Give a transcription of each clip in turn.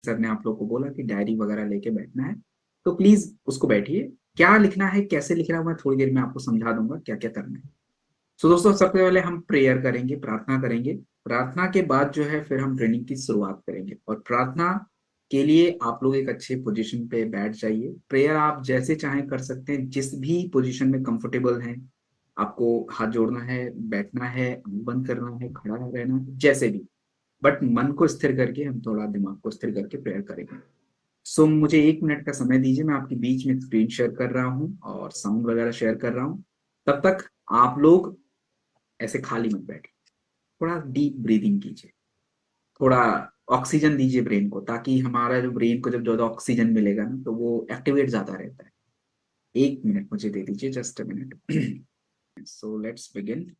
Sir ने आप लोग को बोला कि डायरी वगैरह लेके बैठना है, तो प्लीज उसको बैठिए। क्या लिखना है, कैसे लिखना है, मैं थोड़ी देर में आपको समझा दूंगा क्या क्या करना है। तो दोस्तों सबसे पहले हम प्रेयर करेंगे, प्रार्थना करेंगे। प्रार्थना के बाद जो है फिर हम ट्रेनिंग की शुरुआत करेंगे। और प्रार्थना के लिए आप लोग एक अच्छे पोजीशन पे बैठ जाइए। प्रेयर आप जैसे चाहें कर सकते हैं, जिस भी पोजीशन में कंफर्टेबल हैं। आपको हाथ जोड़ना है, बैठना है, आंख बंद करना है, खड़ा रहना है, जैसे भी। बट मन को स्थिर करके, हम थोड़ा दिमाग को स्थिर करके प्रेयर करेंगे। सो मुझे 1 मिनट का समय दीजिए, मैं आपके बीच में स्क्रीन शेयर कर रहा हूँ और साउंड वगैरह शेयर कर रहा हूँ। तब तक आप लोग ऐसे खाली मत बैठिए, थोड़ा डीप ब्रीदिंग कीजिए, थोड़ा ऑक्सीजन दीजिए ब्रेन को, ताकि हमारा जो ब्रेन को जब ज्यादा ऑक्सीजन मिलेगा ना तो वो एक्टिवेट ज्यादा रहता है। 1 मिनट मुझे दे दीजिए, just a minute. So let's begin.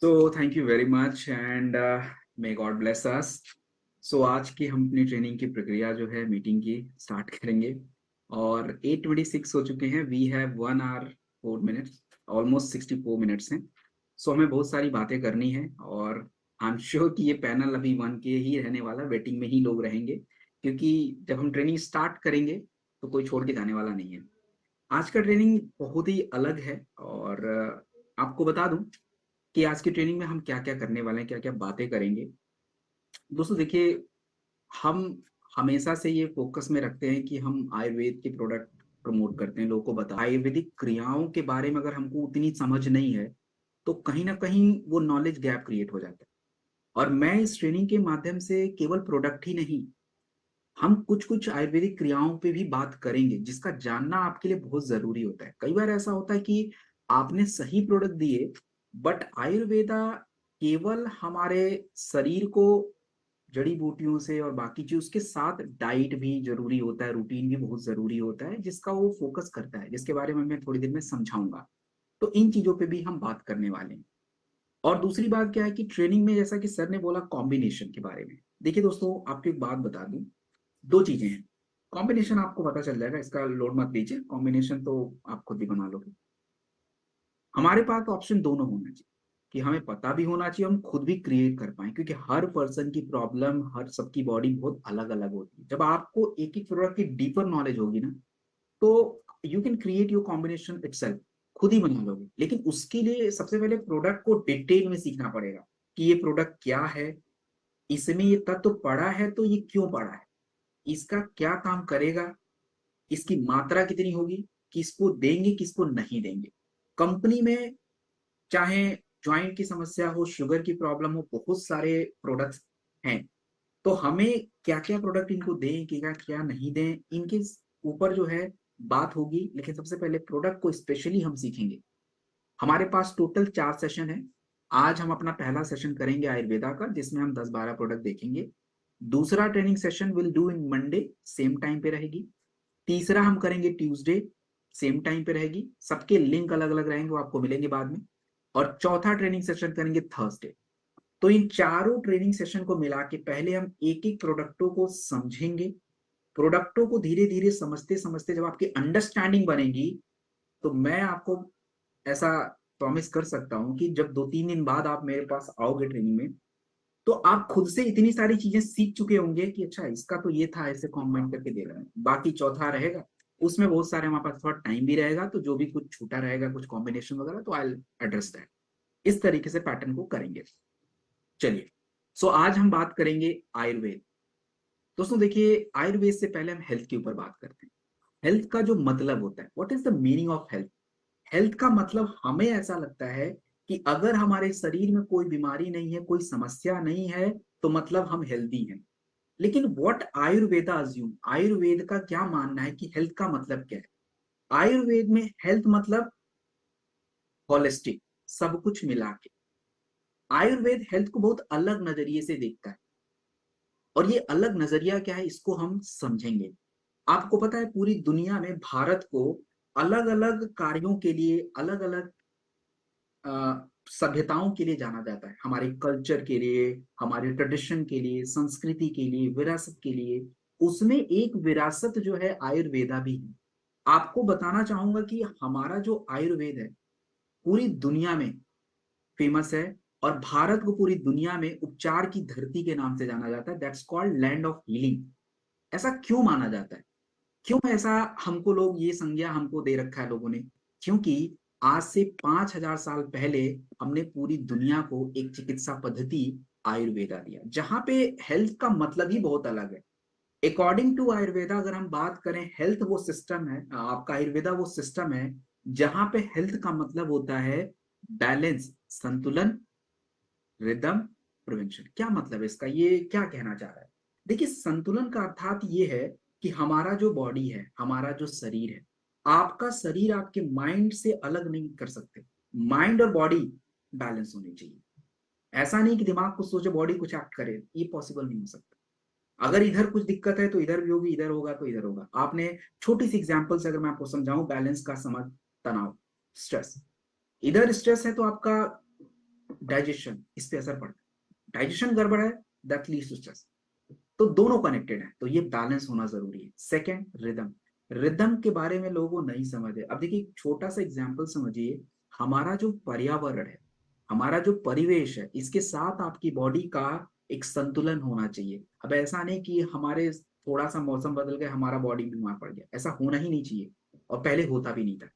So thank you very much and may God bless us. So आज की हम अपनी ट्रेनिंग की प्रक्रिया जो है मीटिंग की स्टार्ट करेंगे और 8:26 हो चुके हैं. We have 1 hour 4 minutes, almost 64 minutes हैं. सो हमें बहुत सारी बातें करनी है और आई एम श्योर कि ये पैनल अभी 1 के ही रहने वाला, वेटिंग में ही लोग रहेंगे क्योंकि जब हम ट्रेनिंग स्टार्ट करेंगे तो कोई छोड़ के जाने वाला नहीं है. आज का ट्रेनिंग बहुत ही अलग है और आपको बता दूं कि आज की ट्रेनिंग में हम क्या क्या करने वाले हैं, क्या क्या बातें करेंगे. दोस्तों देखिए, हम हमेशा से ये फोकस में रखते हैं कि हम आयुर्वेद के प्रोडक्ट प्रमोट करते हैं, लोगों को बता आयुर्वेदिक क्रियाओं के बारे में अगर हमको उतनी समझ नहीं है तो कहीं ना कहीं वो नॉलेज गैप क्रिएट हो जाता है. और मैं इस ट्रेनिंग के माध्यम से केवल प्रोडक्ट ही नहीं, हम कुछ कुछ आयुर्वेदिक क्रियाओं पे भी बात करेंगे जिसका जानना आपके लिए बहुत जरूरी होता है. कई बार ऐसा होता है कि आपने सही प्रोडक्ट दिए बट आयुर्वेदा केवल हमारे शरीर को जड़ी बूटियों से और बाकी चीज, उसके साथ डाइट भी जरूरी होता है, रूटीन भी बहुत जरूरी होता है जिसका वो फोकस करता है, जिसके बारे में मैं थोड़ी देर में समझाऊंगा. तो इन चीजों पे भी हम बात करने वाले हैं. और दूसरी बात क्या है कि ट्रेनिंग में जैसा कि सर ने बोला कॉम्बिनेशन के बारे में, देखिए दोस्तों आपको एक बात बता दूं, दो चीजें हैं. कॉम्बिनेशन आपको पता चल जाएगा, इसका लोड मत लीजिए, कॉम्बिनेशन तो आप खुद ही बना लोगे. हमारे पास ऑप्शन दोनों होना चाहिए कि हमें पता भी होना चाहिए, हम खुद भी क्रिएट कर पाए क्योंकि हर पर्सन की प्रॉब्लम, हर सबकी बॉडी बहुत अलग अलग होती है. जब आपको एक एक प्रोडक्ट की डीपर नॉलेज होगी ना तो you can create your combination itself, खुद ही बना लोगे. लेकिन उसके लिए सबसे पहले प्रोडक्ट को डिटेल में सीखना पड़ेगा कि ये प्रोडक्ट क्या है, इसमें ये तत्व पड़ा है तो ये क्यों पड़ा है, इसका क्या काम करेगा, इसकी मात्रा कितनी होगी, किसको देंगे किसको नहीं देंगे. कंपनी में चाहे ज्वाइंट की समस्या हो, शुगर की प्रॉब्लम हो, बहुत सारे प्रोडक्ट्स हैं. तो हमें क्या क्या प्रोडक्ट इनको दें, क्या क्या नहीं दें, इनके ऊपर जो है बात होगी. लेकिन सबसे पहले प्रोडक्ट को स्पेशली हम सीखेंगे. हमारे पास टोटल 4 सेशन है. आज हम अपना पहला सेशन करेंगे आयुर्वेदा का जिसमें हम 10-12 प्रोडक्ट देखेंगे. दूसरा training session will do in Monday, same time पे रहेगी. तीसरा हम करेंगे ट्यूसडे, सेम टाइम पे रहेगी. सबके लिंक अलग अलग रहेंगे, वो आपको मिलेंगे बाद में. और चौथा ट्रेनिंग सेशन करेंगे थर्सडे. तो इन चारों ट्रेनिंग सेशन को मिला के पहले हम एक एक प्रोडक्टों को समझेंगे. प्रोडक्टों को धीरे धीरे समझते समझते जब आपकी अंडरस्टैंडिंग बनेगी तो मैं आपको ऐसा प्रॉमिस कर सकता हूं कि जब 2-3 दिन बाद आप मेरे पास आओगे ट्रेनिंग में तो आप खुद से इतनी सारी चीजें सीख चुके होंगे कि अच्छा इसका तो ये था, ऐसे कॉम्बाइन करके दे रहे हैं. बाकी चौथा रहेगा, उसमें बहुत सारे हमारे पास थोड़ा टाइम भी रहेगा, तो जो भी कुछ छूटा रहेगा, कुछ कॉम्बिनेशन वगैरह, तो आई एड्रेस दैट. इस तरीके से पैटर्न को करेंगे. चलिए, सो आज हम बात करेंगे आयुर्वेद. दोस्तों देखिए, आयुर्वेद से पहले हम हेल्थ के ऊपर बात करते हैं. हेल्थ का जो मतलब होता है, what is the meaning of health. Health का मतलब हमें ऐसा लगता है कि अगर हमारे शरीर में कोई बीमारी नहीं है, कोई समस्या नहीं है, तो मतलब हम हेल्दी हैं. लेकिन व्हाट आयुर्वेदा अज्यूम, आयुर्वेद का क्या मानना है कि हेल्थ का मतलब क्या है. आयुर्वेद में हेल्थ मतलब होलिस्टिक, सब कुछ मिला के. आयुर्वेद हेल्थ को बहुत अलग नजरिए से देखता है. और ये अलग नजरिया क्या है इसको हम समझेंगे. आपको पता है पूरी दुनिया में भारत को अलग अलग कार्यों के लिए, अलग अलग सभ्यताओं के लिए जाना जाता है. हमारे कल्चर के लिए, हमारे ट्रेडिशन के लिए, संस्कृति के लिए, विरासत के लिए. उसमें एक विरासत जो है आयुर्वेदा भी है. आपको बताना चाहूंगा कि हमारा जो आयुर्वेद है पूरी दुनिया में फेमस है. और भारत को पूरी दुनिया में उपचार की धरती के नाम से जाना जाता है. That's called land of healing. ऐसा क्यों माना जाता है, क्यों ऐसा हमको लोग ये संज्ञा हमको दे रखा है लोगों ने. क्योंकि आज से 5,000 साल पहले हमने पूरी दुनिया को एक चिकित्सा पद्धति आयुर्वेदा दिया जहां पे हेल्थ का मतलब ही बहुत अलग है. अकॉर्डिंग टू आयुर्वेदा अगर हम बात करें, हेल्थ वो सिस्टम है, आपका आयुर्वेदा वो सिस्टम है जहां पे हेल्थ का मतलब होता है बैलेंस, संतुलन, रिदम, प्रिवेंशन. क्या मतलब है इसका, ये क्या कहना चाह रहा है. देखिए, संतुलन का अर्थात ये है कि हमारा जो बॉडी है, हमारा जो शरीर है, आपका शरीर आपके माइंड से अलग नहीं कर सकते. माइंड और बॉडी बैलेंस होनी चाहिए. ऐसा नहीं कि दिमाग कुछ सोचे बॉडी कुछ एक्ट करे, ये पॉसिबल नहीं हो सकता. अगर इधर कुछ दिक्कत है तो इधर भी होगी, इधर होगा तो इधर होगा. आपने छोटी सी एग्जांपल से अगर मैं आपको समझाऊं बैलेंस का, समझ, तनाव, स्ट्रेस. इधर स्ट्रेस है तो आपका डाइजेशन, इस पे असर पड़ता है। डाइजेशन गड़बड़ है, दैट लीड्स टू स्ट्रेस। तो दोनों कनेक्टेड है, तो ये बैलेंस होना जरूरी है। Second, rhythm. रिदम के बारे में लोगों नहीं समझे। अब देखिए एक छोटा सा एग्जांपल समझिए, हमारा जो पर्यावरण है, हमारा जो परिवेश है, इसके साथ आपकी बॉडी का एक संतुलन होना चाहिए। अब ऐसा नहीं कि हमारे थोड़ा सा मौसम बदल गया हमारा बॉडी बीमार पड़ गया, ऐसा होना ही नहीं चाहिए, और पहले होता भी नहीं था।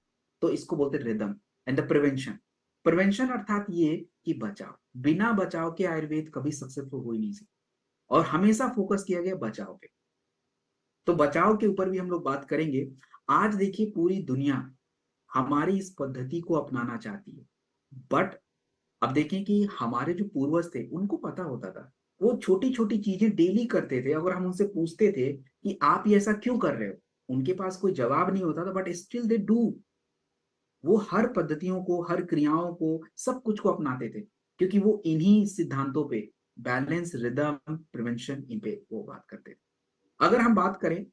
तो इसको बोलते rhythm. And the prevention. Prevention अर्थात ये कि बचाव। बिना बचाव के आयुर्वेद कभी सक्सेसफुल हो ही नहीं सकता, और हमेशा फोकस किया गया बचाव पे। तो बचाव के ऊपर भी हम लोग बात करेंगे। आज देखिए पूरी दुनिया हमारी इस पद्धति को अपनाना चाहती है, बट अब देखें कि हमारे जो पूर्वज थे उनको पता होता था, वो छोटी छोटी चीजें डेली करते थे। अगर हम उनसे पूछते थे कि आप ये ऐसा क्यों कर रहे हो, उनके पास कोई जवाब नहीं होता था, बट स्टिल दे डू। वो हर पद्धतियों को, हर क्रियाओं को, सब कुछ को अपनाते थे, क्योंकि वो इन्हीं सिद्धांतों पे, बैलेंस, रिदम, प्रिवेंशन, इन पे वो बात करते थे। अगर हम बात करें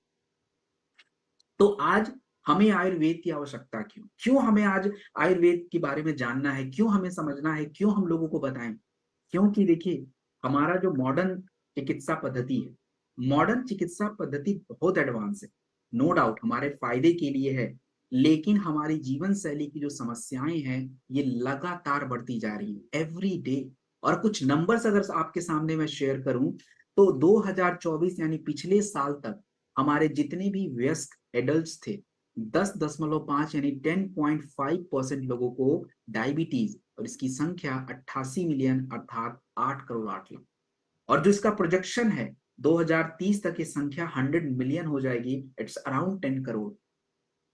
तो आज हमें आयुर्वेद की आवश्यकता क्यों, क्यों हमें आज आयुर्वेद के बारे में जानना है, क्यों हमें समझना है, क्यों हम लोगों को बताएं? क्योंकि देखिए हमारा जो मॉडर्न चिकित्सा पद्धति है, मॉडर्न चिकित्सा पद्धति बहुत एडवांस है, नो डाउट हमारे फायदे के लिए है, लेकिन हमारी जीवन शैली की जो समस्याएं हैं ये लगातार बढ़ती जा रही है एवरी डे। और कुछ नंबर्स अगर आपके सामने मैं शेयर करूं, तो 2024 यानी पिछले साल तक हमारे जितने भी वयस्क एडल्ट्स थे, 10.5 यानी 10.5% लोगों को डायबिटीज, और इसकी संख्या 88 मिलियन अर्थात 8 करोड़ 8 लाख। और जो इसका प्रोजेक्शन है 2030 तक ये संख्या 100 मिलियन हो जाएगी, इट्स अराउंड 10 करोड़।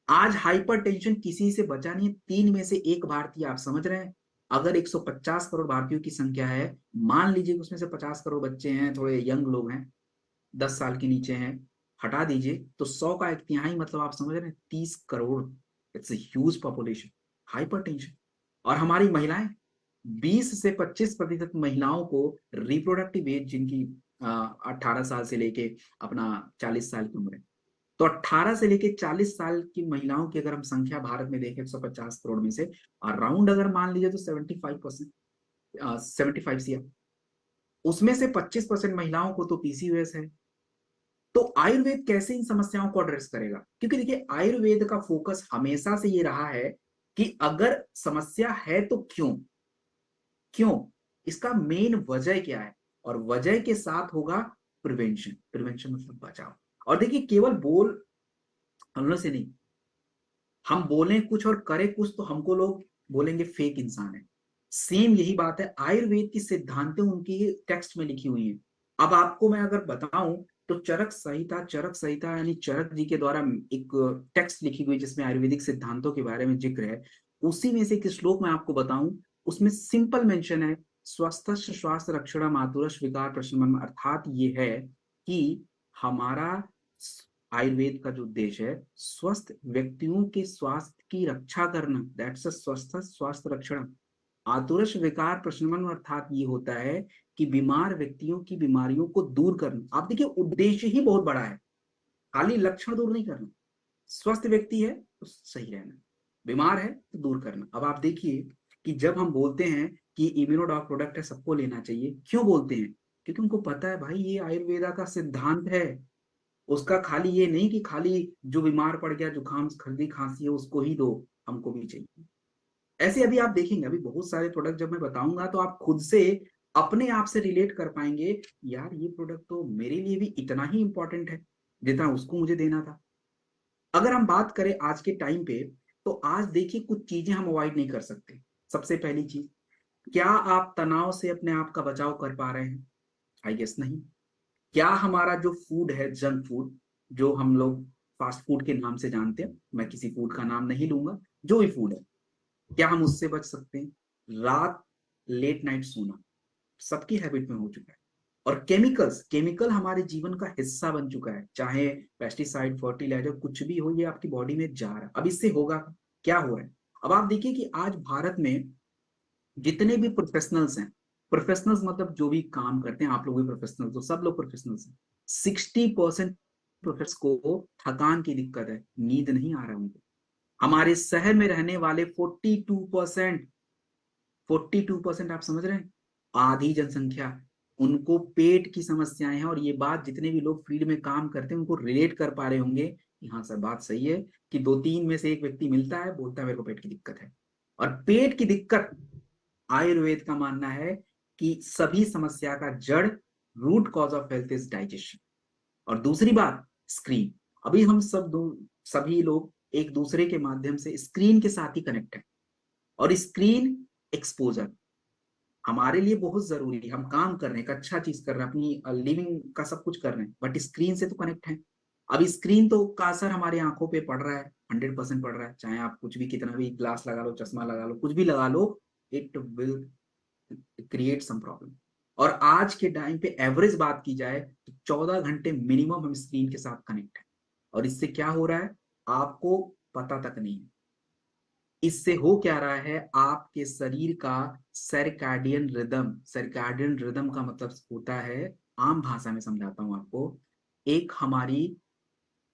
आज हाइपरटेंशन किसी से बचा नहीं है, 3 में से 1 भारतीय, आप समझ रहे हैं? अगर 150 करोड़ भारतीयों की संख्या है, मान लीजिए उसमें से 50 करोड़ बच्चे हैं, थोड़े यंग लोग हैं, 10 साल के नीचे हैं, हटा दीजिए तो 100 का 1/3, मतलब आप समझ रहे हैं 30 crore. It's huge population, hypertension. और हमारी महिलाएं, 20 से 25% महिलाओं को रिप्रोडक्टिव एज, जिनकी 18 साल से लेके अपना 40 साल की उम्र है, तो 18 से लेके 40 साल की महिलाओं की अगर हम संख्या भारत में देखें 150 करोड़ में से अराउंड अगर मान लीजिए तो 75%, 75 CR, उसमें से 25% महिलाओं को तो पीसीओएस है। तो आयुर्वेद कैसे इन समस्याओं को एड्रेस करेगा? क्योंकि देखिए आयुर्वेद का फोकस हमेशा से ये रहा है कि अगर समस्या है तो क्यों, क्यों, इसका मेन वजह क्या है, और वजह के साथ होगा प्रिवेंशन। प्रिवेंशन मतलब बचाव। और देखिए केवल बोलने से नहीं, हम बोलें कुछ और करें कुछ तो हमको लोग बोलेंगे फेक इंसान है। सेम यही बात है, आयुर्वेद की सिद्धांतें उनकी टेक्स्ट में लिखी हुई हैं। अब आपको मैं अगर बताऊं तो चरक संहिता, चरक संहिता यानी चरक जी के द्वारा एक टेक्स्ट लिखी हुई जिसमें आयुर्वेदिक सिद्धांतों के बारे में जिक्र है, उसी में से एक श्लोक मैं आपको बताऊं, उसमें सिंपल मेंशन है, स्वस्थ स्वास्थ्य रक्षण मातुरश विकार प्रशमन, अर्थात ये है कि हमारा आयुर्वेद का जो उद्देश्य है स्वस्थ व्यक्तियों के स्वास्थ्य की रक्षा करना, दैट्स अ स्वस्थ स्वास्थ्य रक्षण। आतुरश विकार प्रशमन अर्थात ये होता है कि बीमार व्यक्तियों की बीमारियों को दूर करना। आप देखिए उद्देश्य ही बहुत बड़ा है, खाली लक्षण दूर नहीं करना। स्वस्थ व्यक्ति है तो सही रहना, बीमार है तो दूर करना। अब आप देखिए कि जब हम बोलते हैं कि इम्यूनोडॉक प्रोडक्ट है सबको लेना चाहिए, क्यों बोलते हैं? क्योंकि उनको पता है भाई ये आयुर्वेदा का सिद्धांत है। उसका खाली ये नहीं कि खाली जो बीमार पड़ गया, जुकाम सर्दी खांसी है उसको ही दो, हमको भी चाहिए। ऐसे अभी आप देखेंगे, अभी बहुत सारे प्रोडक्ट जब मैं बताऊंगा तो आप खुद से अपने आप से रिलेट कर पाएंगे, यार ये प्रोडक्ट तो मेरे लिए भी इतना ही इंपॉर्टेंट है जितना उसको मुझे देना था। अगर हम बात करें आज के टाइम पे, तो आज देखिए कुछ चीजें हम अवॉइड नहीं कर सकते। सबसे पहली चीज, क्या आप तनाव से अपने आप का बचाव कर पा रहे हैं? आई गेस नहीं। क्या हमारा जो फूड है, जंक फूड, जो हम लोग फास्ट फूड के नाम से जानते हैं, मैं किसी फूड का नाम नहीं लूंगा, जो भी फूड है, क्या हम उससे बच सकते हैं? रात लेट नाइट सोना सबकी हैबिट में हो चुका है। और केमिकल्स, केमिकल हमारे जीवन का हिस्सा बन चुका है, चाहे पेस्टिसाइड, फर्टिलाइजर, कुछ भी हो, ये आपकी बॉडी में जा रहा है। अब इससे होगा क्या, हो रहा है? अब आप देखिए कि आज भारत में जितने भी प्रोफेशनल्स हैं, प्रोफेशनल्स मतलब जो भी काम करते हैं, आप लोग भी प्रोफेशनल्स हो, सब लोग प्रोफेशनल्स हैं, 60% प्रोफेशनल्स को थकान की दिक्कत है, नींद नहीं आ रहा है उनको। हमारे शहर में रहने वाले 42%, 42% आप समझ रहे हैं, आधी जनसंख्या, उनको पेट की समस्याएं हैं। और ये बात जितने भी लोग फील्ड में काम करते हैं उनको रिलेट कर पा रहे होंगे कि हाँ सर बात सही है, कि दो तीन में से एक व्यक्ति मिलता है बोलता है मेरे को पेट की दिक्कत है। और पेट की दिक्कत, आयुर्वेद का मानना है कि सभी समस्या का जड़, root cause of health is digestion. और दूसरी बात, स्क्रीन। अभी हम सभी लोग एक दूसरे के माध्यम से स्क्रीन के साथ ही कनेक्ट है। और स्क्रीन एक्सपोजर हमारे लिए बहुत जरूरी है। हम काम कर रहे हैं, एक अच्छा चीज कर रहे हैं, अपनी लिविंग का सब कुछ कर रहे हैं, बट स्क्रीन से तो कनेक्ट है। अब स्क्रीन तो का असर हमारी आंखों पे पड़ रहा है, 100% पड़ रहा है। चाहे आप कुछ भी, कितना भी ग्लास लगा लो, चश्मा लगा लो, कुछ भी लगा लो, it will create some problem. और आज के टाइम पे एवरेज बात की जाए तो 14 घंटे मिनिमम हम स्क्रीन के साथ कनेक्ट है। और इससे क्या हो रहा है आपको पता तक नहीं है। इससे हो क्या रहा है, आपके शरीर का सर्कैडियन रिदम, सर्कैडियन रिदम का मतलब होता है, आम भाषा में समझाता हूं आपको, एक हमारी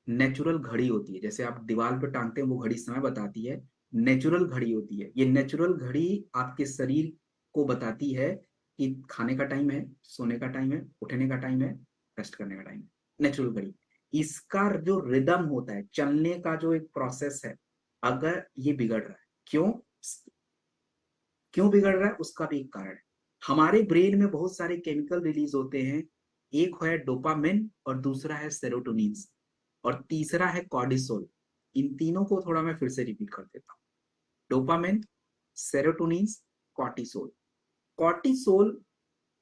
नेचुरल घड़ी होती है, जैसे आप दीवार पर टांगते हैं वो घड़ी समय बताती है, नेचुरल घड़ी होती है। ये नेचुरल घड़ी आपके शरीर को बताती है कि खाने का टाइम है, सोने का टाइम है, उठने का टाइम है, रेस्ट करने का टाइम है। नेचुरल घड़ी, इसका जो रिदम होता है, चलने का जो एक प्रोसेस है, अगर ये बिगड़ रहा है, क्यों क्यों बिगड़ रहा है, उसका भी एक कारण है। हमारे ब्रेन में बहुत सारे केमिकल रिलीज होते हैं, एक है डोपामिन और दूसरा है सेरोटोनिन और तीसरा है कॉर्टिसोल। इन तीनों को थोड़ा मैं फिर से रिपीट कर देता हूँ। Dopamine, serotonin, cortisol. कॉर्टिसोल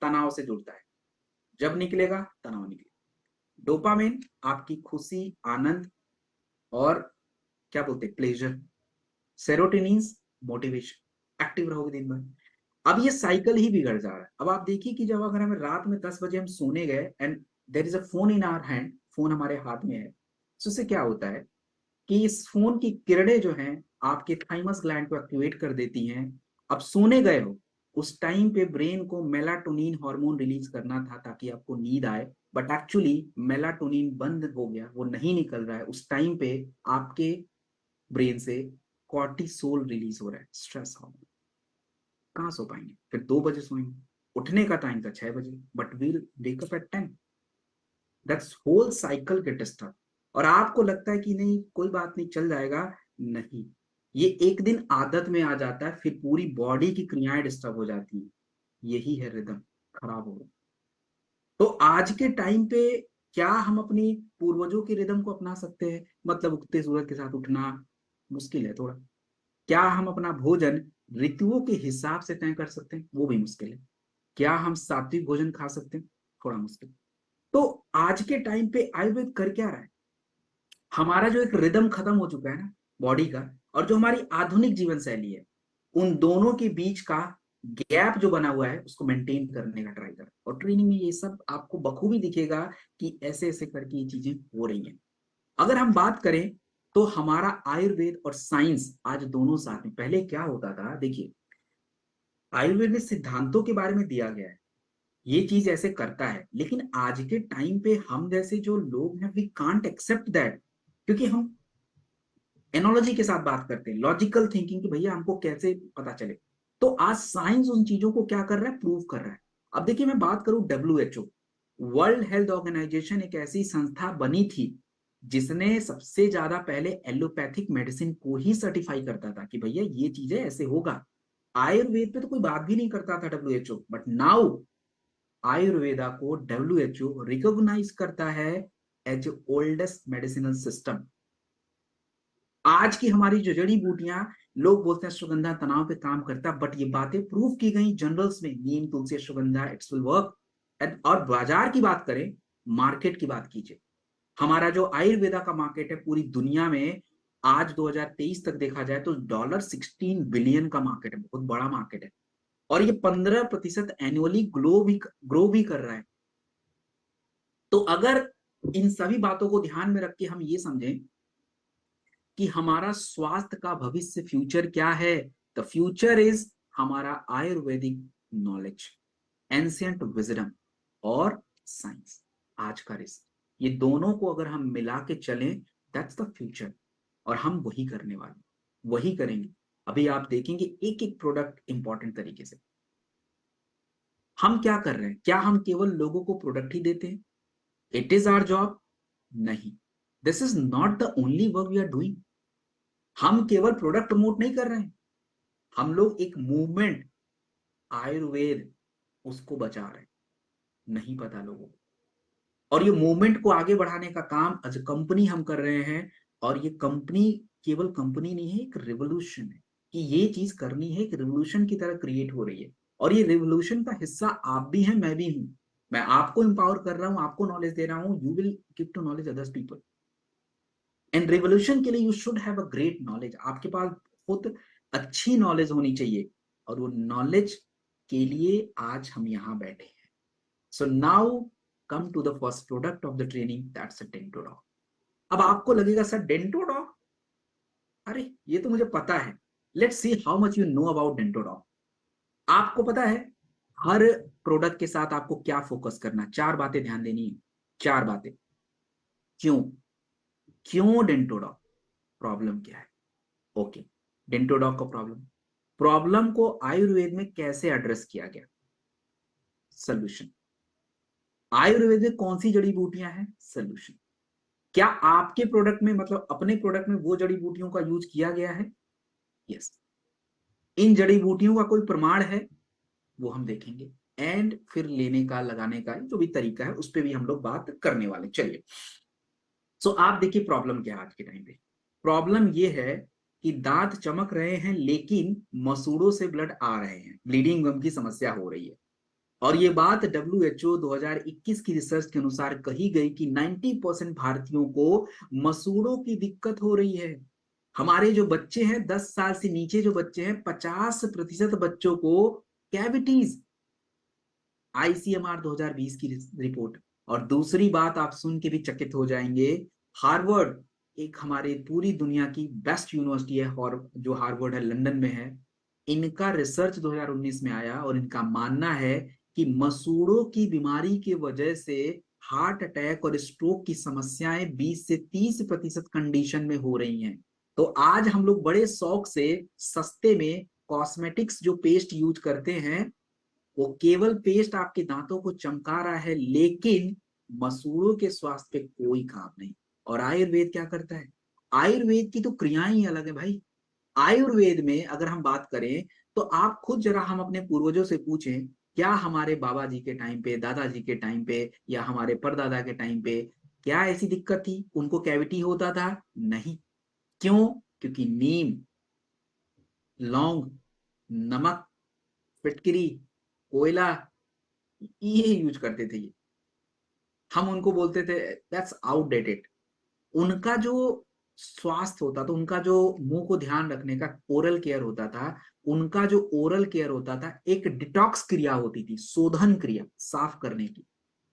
तनाव से जुड़ता है, जब निकलेगा तनाव निकलेगा। डोपामिन आपकी खुशी, आनंद और क्या बोलते हैं, प्लेजर। सेरोटोनिन मोटिवेशन, एक्टिव रहोगे दिन भर। अब ये साइकिल ही बिगड़ जा रहा है। अब आप देखिए कि जब अगर हमें रात में 10 बजे हम सोने गए and there is a phone in our hand, phone हमारे हाथ में है, तो उससे क्या होता है कि इस फोन की किरणें जो हैं आपके थाइमस ग्लैंड को एक्टिवेट कर देती हैं। अब सोने गए हो, उस टाइम पे ब्रेन को मेलाटोनिन हार्मोन रिलीज करना था ताकि आपको नींद आए, बट एक्चुअली मेलाटोनिन बंद हो गया, वो नहीं निकल रहा है। उस टाइम पे आपके ब्रेन से कॉर्टिसोल रिलीज हो रहा है, स्ट्रेस हार्मोन। कहाँ सो पाएंगे, फिर 2 बजे सोएंगे, उठने का टाइम था 6 बजे, but we'll wake up at 10। That's whole cycle get disturb. और आपको लगता है कि नहीं कोई बात नहीं चल जाएगा, नहीं, ये एक दिन आदत में आ जाता है, फिर पूरी बॉडी की क्रियाएं डिस्टर्ब हो जाती हैं। यही है रिदम खराब हो गया। तो आज के टाइम पे क्या हम अपनी पूर्वजों के रिदम को अपना सकते हैं, मतलब उगते सूरज के साथ उठना? मुश्किल है थोड़ा। क्या हम अपना भोजन ऋतुओं के हिसाब से तय कर सकते हैं? वो भी मुश्किल है। क्या हम सात्विक भोजन खा सकते हैं? थोड़ा मुश्किल। तो आज के टाइम पे आयुर्वेद कर क्या रहा है, हमारा जो एक रिदम खत्म हो चुका है ना बॉडी का, और जो हमारी आधुनिक जीवन शैली है, उन दोनों के बीच का गैप जो बना हुआ है उसको मेंटेन करने का ट्राई कर। और ट्रेनिंग में ये सब आपको बखूबी दिखेगा कि ऐसे ऐसे करके ये चीजें हो रही हैं। अगर हम बात करें तो हमारा आयुर्वेद और साइंस आज दोनों साथ में, पहले क्या होता था देखिए, आयुर्वेद में सिद्धांतों के बारे में दिया गया है, ये चीज ऐसे करता है, लेकिन आज के टाइम पे हम जैसे जो लोग हैं वी कांट एक्सेप्ट दैट, क्योंकि हम एनोलॉजी के साथ बात करते हैं, लॉजिकल थिंकिंग कि भैया हमको कैसे पता चले। तो आज साइंस उन चीजों को क्या कर रहा है, प्रूव कर रहा है। अब देखिए मैं बात करूं WHO, वर्ल्ड हेल्थ ऑर्गेनाइजेशन एक ऐसी संस्था बनी थी जिसने सबसे ज्यादा पहले एलोपैथिक मेडिसिन को ही सर्टिफाई करता था कि भैया ये चीजें ऐसे होगा। आयुर्वेद पे तो कोई बात भी नहीं करता था WHO, बट नाउ आयुर्वेदा को WHO रिकॉग्नाइज करता है एज ओल्डेस्ट मेडिसिनल सिस्टम। आज की हमारी जो जड़ी बूटियां, लोग बोलते हैं अश्वगंधा तनाव पे काम करता है, बट ये बातें प्रूव की गई जर्नल्स में, नीम, तुलसी, अश्वगंधा, इट्स विल वर्क। और बाजार की बात करें, मार्केट की बात कीजिए, हमारा जो आयुर्वेदा का मार्केट है पूरी दुनिया में आज 2023 तक देखा जाए तो $16 बिलियन का मार्केट है, बहुत बड़ा मार्केट है। और ये 15% एनुअली ग्रो भी कर रहा है। तो अगर इन सभी बातों को ध्यान में रख के हम ये समझें कि हमारा स्वास्थ्य का भविष्य, फ्यूचर क्या है, द फ्यूचर इज हमारा आयुर्वेदिक नॉलेज, एंशियंट विजडम और साइंस, आज का रिस्क, ये दोनों को अगर हम मिला के चलें, दैट्स द फ्यूचर। और हम वही करने वाले, वही करेंगे। अभी आप देखेंगे एक एक प्रोडक्ट इंपॉर्टेंट तरीके से। हम क्या कर रहे हैं? क्या हम केवल लोगों को प्रोडक्ट ही देते हैं? It is our job? नहीं, this is not the only work we are doing. हम केवल प्रोडक्ट प्रमोट नहीं कर रहे हैं, हम लोग एक मूवमेंट, आयुर्वेद, उसको बचा रहे हैं। नहीं पता लोगों को। और ये मूवमेंट को आगे बढ़ाने का काम एज अ कंपनी हम कर रहे हैं। और ये कंपनी केवल कंपनी नहीं है, एक रिवोल्यूशन है कि ये चीज करनी है, एक रिवोल्यूशन की तरह क्रिएट हो रही है। और ये रिवोल्यूशन का हिस्सा आप भी हैं, मैं भी हूं। मैं आपको एम्पावर कर रहा हूं, आपको नॉलेज दे रहा हूं, you will give to knowledge others people. And revolution के लिए you should have a great knowledge, आपके पास बहुत अच्छी नॉलेज होनी चाहिए। और वो नॉलेज के लिए आज हम यहां बैठे हैं। So now come to the first product of the training, that's a Dentodoc. अब आपको लगेगा सर डेंटोडॉग, अरे ये तो मुझे पता है। Let's see how much you know about Dentodoc. आपको पता है हर प्रोडक्ट के साथ आपको क्या फोकस करना है? चार बातें ध्यान देनी है, चार बातें। क्यों? क्यों डेंटोडॉग? प्रॉब्लम क्या है? ओके, डेंटोडॉग का प्रॉब्लम, प्रॉब्लम को आयुर्वेद में कैसे एड्रेस किया गया? सोल्यूशन। आयुर्वेद में कौन सी जड़ी बूटियां हैं? सोल्यूशन। क्या आपके प्रोडक्ट में, मतलब अपने प्रोडक्ट में, वो जड़ी बूटियों का यूज किया गया है? यस। इन जड़ी बूटियों का कोई प्रमाण है? वो हम देखेंगे। एंड फिर लेने का, लगाने का जो भी तरीका है उस पर भी हम लोग बात करने वाले। चलिए, सो आप देखिए प्रॉब्लम क्या है आज के टाइम पे। प्रॉब्लम ये है कि दांत चमक रहे हैं लेकिन मसूड़ों से ब्लड आ रहे हैं, ब्लीडिंग गम की समस्या हो रही है। और ये बात WHO 2021 की रिसर्च के अनुसार कही गई कि 90% भारतीयों को मसूड़ों की दिक्कत हो रही है। हमारे जो बच्चे हैं, 10 साल से नीचे जो बच्चे हैं, 50% बच्चों को कैविटीज, ICMR 2020 की रिपोर्ट। और दूसरी बात आप सुन के भी चकित हो जाएंगे, हार्वर्ड, एक हमारे पूरी दुनिया की बेस्ट यूनिवर्सिटी है, और जो हार्वर्ड है लंदन में है, इनका रिसर्च 2019 में आया और इनका मानना है कि मसूड़ों की बीमारी की वजह से हार्ट अटैक और स्ट्रोक की समस्याएं 20 से 30% कंडीशन में हो रही हैं। तो आज हम लोग बड़े शौक से सस्ते में कॉस्मेटिक्स जो पेस्ट यूज करते हैं, वो केवल पेस्ट आपके दांतों को चमका रहा है लेकिन मसूड़ों के स्वास्थ्य पे कोई काम नहीं। और आयुर्वेद क्या करता है? आयुर्वेद की तो क्रियाएं ही अलग है भाई। आयुर्वेद में अगर हम बात करें तो आप खुद जरा हम अपने पूर्वजों से पूछें, क्या हमारे बाबा जी के टाइम पे, दादाजी के टाइम पे, या हमारे परदादा के टाइम पे क्या ऐसी दिक्कत थी? उनको कैविटी होता था? नहीं। क्यों? क्योंकि नीम, लौंग, नमक, फिटकिरी, कोयला, ये यूज करते थे। ये हम उनको बोलते थे दैट्स आउटडेटेड। उनका जो स्वास्थ्य होता था, उनका जो मुंह को ध्यान रखने का ओरल केयर होता था, उनका जो ओरल केयर होता था, एक डिटॉक्स क्रिया होती थी, शोधन क्रिया, साफ करने की,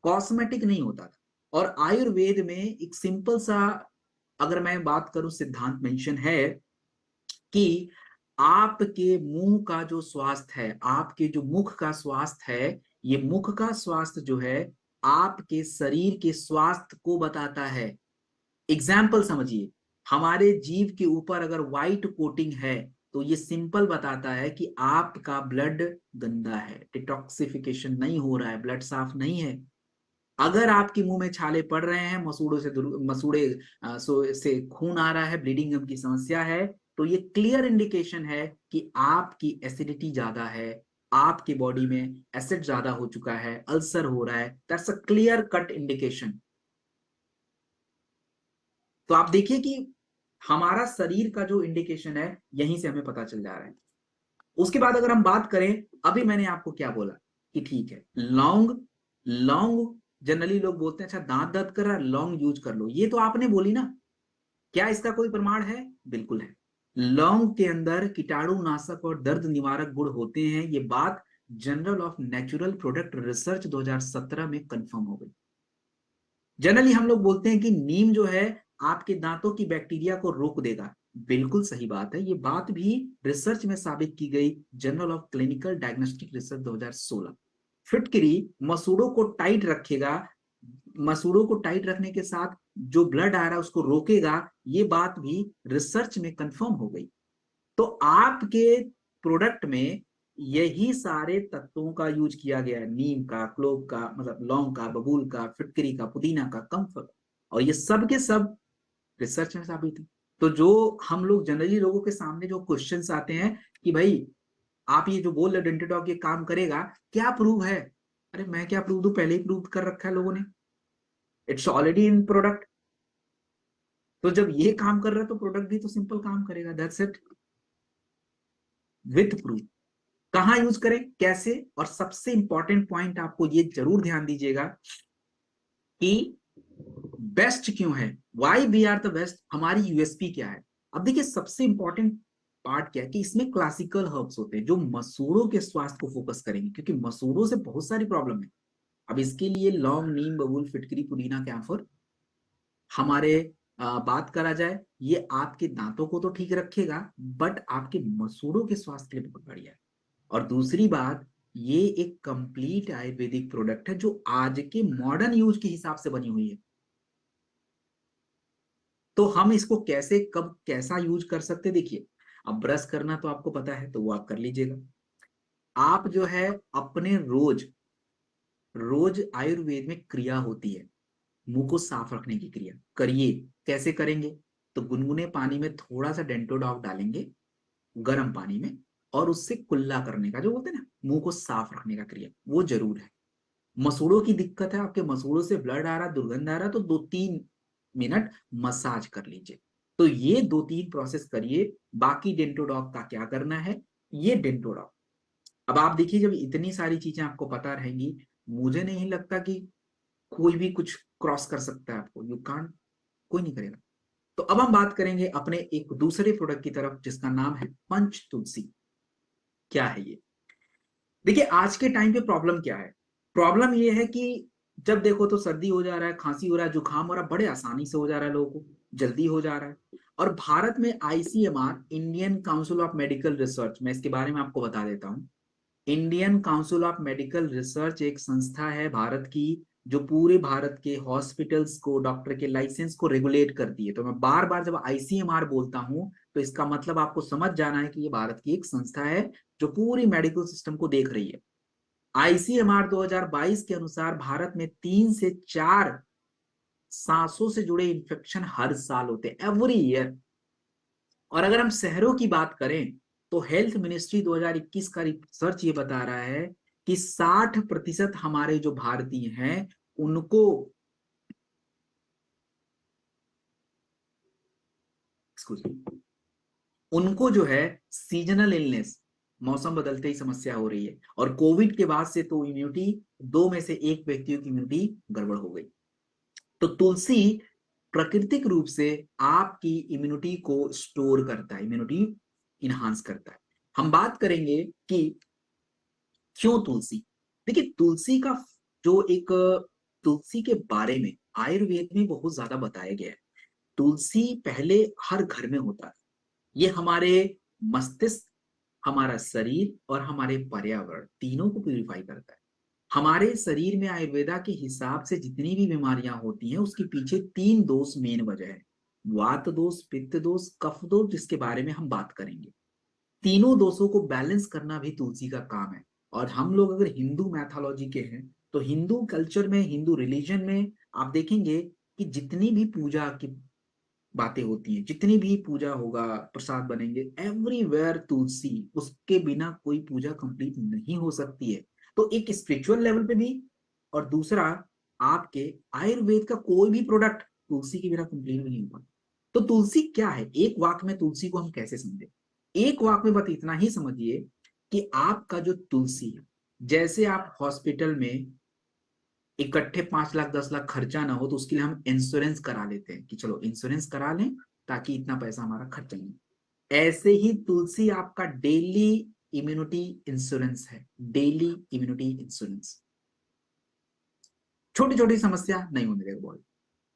कॉस्मेटिक नहीं होता था। और आयुर्वेद में एक सिंपल सा, अगर मैं बात करूं, सिद्धांत मेंशन है कि आपके मुंह का जो स्वास्थ्य है, आपके जो मुख का स्वास्थ्य है, ये मुख का स्वास्थ्य जो है आपके शरीर के स्वास्थ्य को बताता है। एग्जाम्पल समझिए, हमारे जीभ के ऊपर अगर व्हाइट कोटिंग है तो ये सिंपल बताता है कि आपका ब्लड गंदा है, डिटॉक्सिफिकेशन नहीं हो रहा है, ब्लड साफ नहीं है। अगर आपके मुंह में छाले पड़ रहे हैं, मसूड़ों से मसूड़े से खून आ रहा है, ब्लीडिंग गम की समस्या है, तो ये क्लियर इंडिकेशन है कि आपकी एसिडिटी ज्यादा है, आपकी बॉडी में एसिड ज्यादा हो चुका है, अल्सर हो रहा है। That's a clear cut indication. तो आप देखिए कि हमारा शरीर का जो इंडिकेशन है, यहीं से हमें पता चल जा रहा है। उसके बाद अगर हम बात करें, अभी मैंने आपको क्या बोला कि ठीक है, लौंग, लौंग जनरली लोग बोलते हैं अच्छा दांत दर्द कर रहा है लौंग यूज कर लो, ये तो आपने बोली ना। क्या इसका कोई प्रमाण है? बिल्कुल है। लौंग के अंदर कीटाणु नाशक और दर्द निवारक गुण होते हैं, ये बात journal of natural product research 2017 में कंफर्म हो गई। जनरली हम लोग बोलते हैं कि नीम जो है आपके दांतों की बैक्टीरिया को रोक देगा, बिल्कुल सही बात है। ये बात भी रिसर्च में साबित की गई, journal of clinical diagnostic research 2016। फिटकरी मसूड़ों को टाइट रखेगा, मसूड़ों को टाइट रखने के साथ जो ब्लड आ रहा है उसको रोकेगा, ये बात भी रिसर्च में कंफर्म हो गई। तो आपके प्रोडक्ट में यही सारे तत्वों का यूज किया गया है, नीम का, क्लोव का, मतलब लौंग का, बबूल का, फिटकरी का, पुदीना का, कम्फर्ट, और ये सब के सब रिसर्च में साबित है। तो जो हम लोग जनरली लोगों के सामने जो क्वेश्चंस आते हैं कि भाई आप ये जो बोल रहे हो डेंटेडॉग ये काम करेगा, क्या प्रूव है? अरे मैं क्या प्रूव दूं, पहले ही प्रूव कर रखा है लोगों ने, इट्स ऑलरेडी इन प्रोडक्ट। तो जब ये काम कर रहा है तो प्रोडक्ट भी तो सिंपल काम करेगा, दैट्स इट, विथ प्रूफ। कहाँ यूज करें, कैसे, और सबसे इंपॉर्टेंट पॉइंट आपको ये जरूर ध्यान दीजिएगा कि बेस्ट क्यों है, why we are the best, हमारी यूएसपी क्या है। अब देखिए सबसे इंपॉर्टेंट पार्ट क्या है कि इसमें क्लासिकल हर्ब्स होते हैं जो मसूड़ों के स्वास्थ्य को फोकस करेंगे, क्योंकि मसूड़ों से बहुत सारी प्रॉब्लम है। अब इसके लिए लौंग, नीम, बबूल, फिटकरी, पुदीना, कैम्फर हमारे बात करा जाए, ये आपके दांतों को तो ठीक रखेगा, बट आपके मसूड़ों के स्वास्थ्य के लिए बहुत बढ़िया है। और दूसरी बात, ये एक कंप्लीट आयुर्वेदिक प्रोडक्ट है जो आज के मॉडर्न यूज के हिसाब से बनी हुई है। तो हम इसको कैसे, कब, कैसा यूज कर सकते, देखिए अब ब्रश करना तो आपको पता है, तो वो आप कर लीजिएगा। आप जो है अपने रोज रोज आयुर्वेद में क्रिया होती है, मुंह को साफ रखने की क्रिया करिए। कैसे करेंगे? तो गुनगुने पानी में थोड़ा सा डेंटोडॉग डालेंगे, गर्म पानी में, और उससे कुल्ला करने का जो बोलते हैं ना, मुंह को साफ रखने का क्रिया, वो जरूर है। मसूड़ों की दिक्कत है, आपके मसूड़ों से ब्लड आ रहा, दुर्गंध आ रहा, तो 2-3 मिनट मसाज कर लीजिए। तो ये 2-3 प्रोसेस करिए। बाकी डेंटोडॉग का क्या करना है, ये डेंटोडॉग। अब आप देखिए जब इतनी सारी चीजें आपको पता रहेंगी, मुझे नहीं लगता कि कोई भी कुछ क्रॉस कर सकता है आपको, यू कांट, कोई नहीं करेगा। तो अब हम बात करेंगे अपने एक दूसरे प्रोडक्ट की तरफ जिसका नाम है पंच तुलसी। क्या है ये? देखिए आज के टाइम पे प्रॉब्लम क्या है, प्रॉब्लम ये है कि जब देखो तो सर्दी हो जा रहा है, खांसी हो रहा है, जुकाम हो रहा है, बड़े आसानी से हो जा रहा है, लोगों को जल्दी हो जा रहा है। और भारत में ICMR, Indian council of medical research, मैं इसके बारे में आपको बता देता हूँ। Indian council of medical research एक संस्था है भारत की, जो पूरे भारत के हॉस्पिटल्स को, डॉक्टर के लाइसेंस को रेगुलेट करती है। तो मैं बार बार जब आईसीएमआर बोलता हूं, तो इसका मतलब आपको समझ जाना है कि ये भारत की एक संस्था है जो पूरी मेडिकल सिस्टम को देख रही है। आईसीएमआर 2022 के अनुसार भारत में 3 से 4 सांसों से जुड़े इन्फेक्शन हर साल होते हैं, एवरी ईयर। और अगर हम शहरों की बात करें, तो हेल्थ मिनिस्ट्री 2021 का रिसर्च ये बता रहा है कि 60% हमारे जो भारतीय हैं उनको, एक्सक्यूज मी, उनको जो है सीजनल इलनेस, मौसम बदलते ही समस्या हो रही है। और कोविड के बाद से तो इम्यूनिटी, 2 में से 1 व्यक्तियों की इम्यूनिटी गड़बड़ हो गई। तो तुलसी प्राकृतिक रूप से आपकी इम्यूनिटी को स्टोर करता है, इम्यूनिटी इनहांस करता है। हम बात करेंगे कि क्यों तुलसी। देखिए तुलसी का जो एक, तुलसी के बारे में आयुर्वेद में बहुत ज्यादा बताया गया है। तुलसी पहले हर घर में होता है। ये हमारे मस्तिष्क, हमारा शरीर और हमारे पर्यावरण तीनों को प्यूरिफाई करता है। हमारे शरीर में आयुर्वेदा के हिसाब से जितनी भी बीमारियां होती हैं उसके पीछे 3 दोष मेन वजह है, वात दोष, पित्त दोष, कफ दोष, जिसके बारे में हम बात करेंगे। तीनों दोषों को बैलेंस करना भी तुलसी का काम है। और हम लोग अगर हिंदू मैथोलॉजी के हैं, तो हिंदू कल्चर में, हिंदू रिलीजन में आप देखेंगे कि जितनी भी पूजा की बातें होती हैं, जितनी भी पूजा होगा, प्रसाद बनेंगे, एवरीवेयर तुलसी, उसके बिना कोई पूजा कंप्लीट नहीं हो सकती है। तो एक स्पिरिचुअल लेवल पे भी, और दूसरा आपके आयुर्वेद का कोई भी प्रोडक्ट तुलसी के बिना कंप्लीट नहीं होगा। तो तुलसी क्या है, एक वाक्य में तुलसी को हम कैसे समझे? एक वाक्य में बस इतना ही समझिए कि आपका जो तुलसी है, जैसे आप हॉस्पिटल में इकट्ठे 5 लाख 10 लाख खर्चा ना हो, तो उसके लिए हम इंश्योरेंस करा लेते हैं कि चलो इंश्योरेंस करा लें ताकि इतना पैसा हमारा खर्चा नहीं। ऐसे ही तुलसी आपका डेली इम्यूनिटी इंश्योरेंस है, डेली इम्यूनिटी इंश्योरेंस। छोटी छोटी समस्या नहीं होने देगा बॉडी।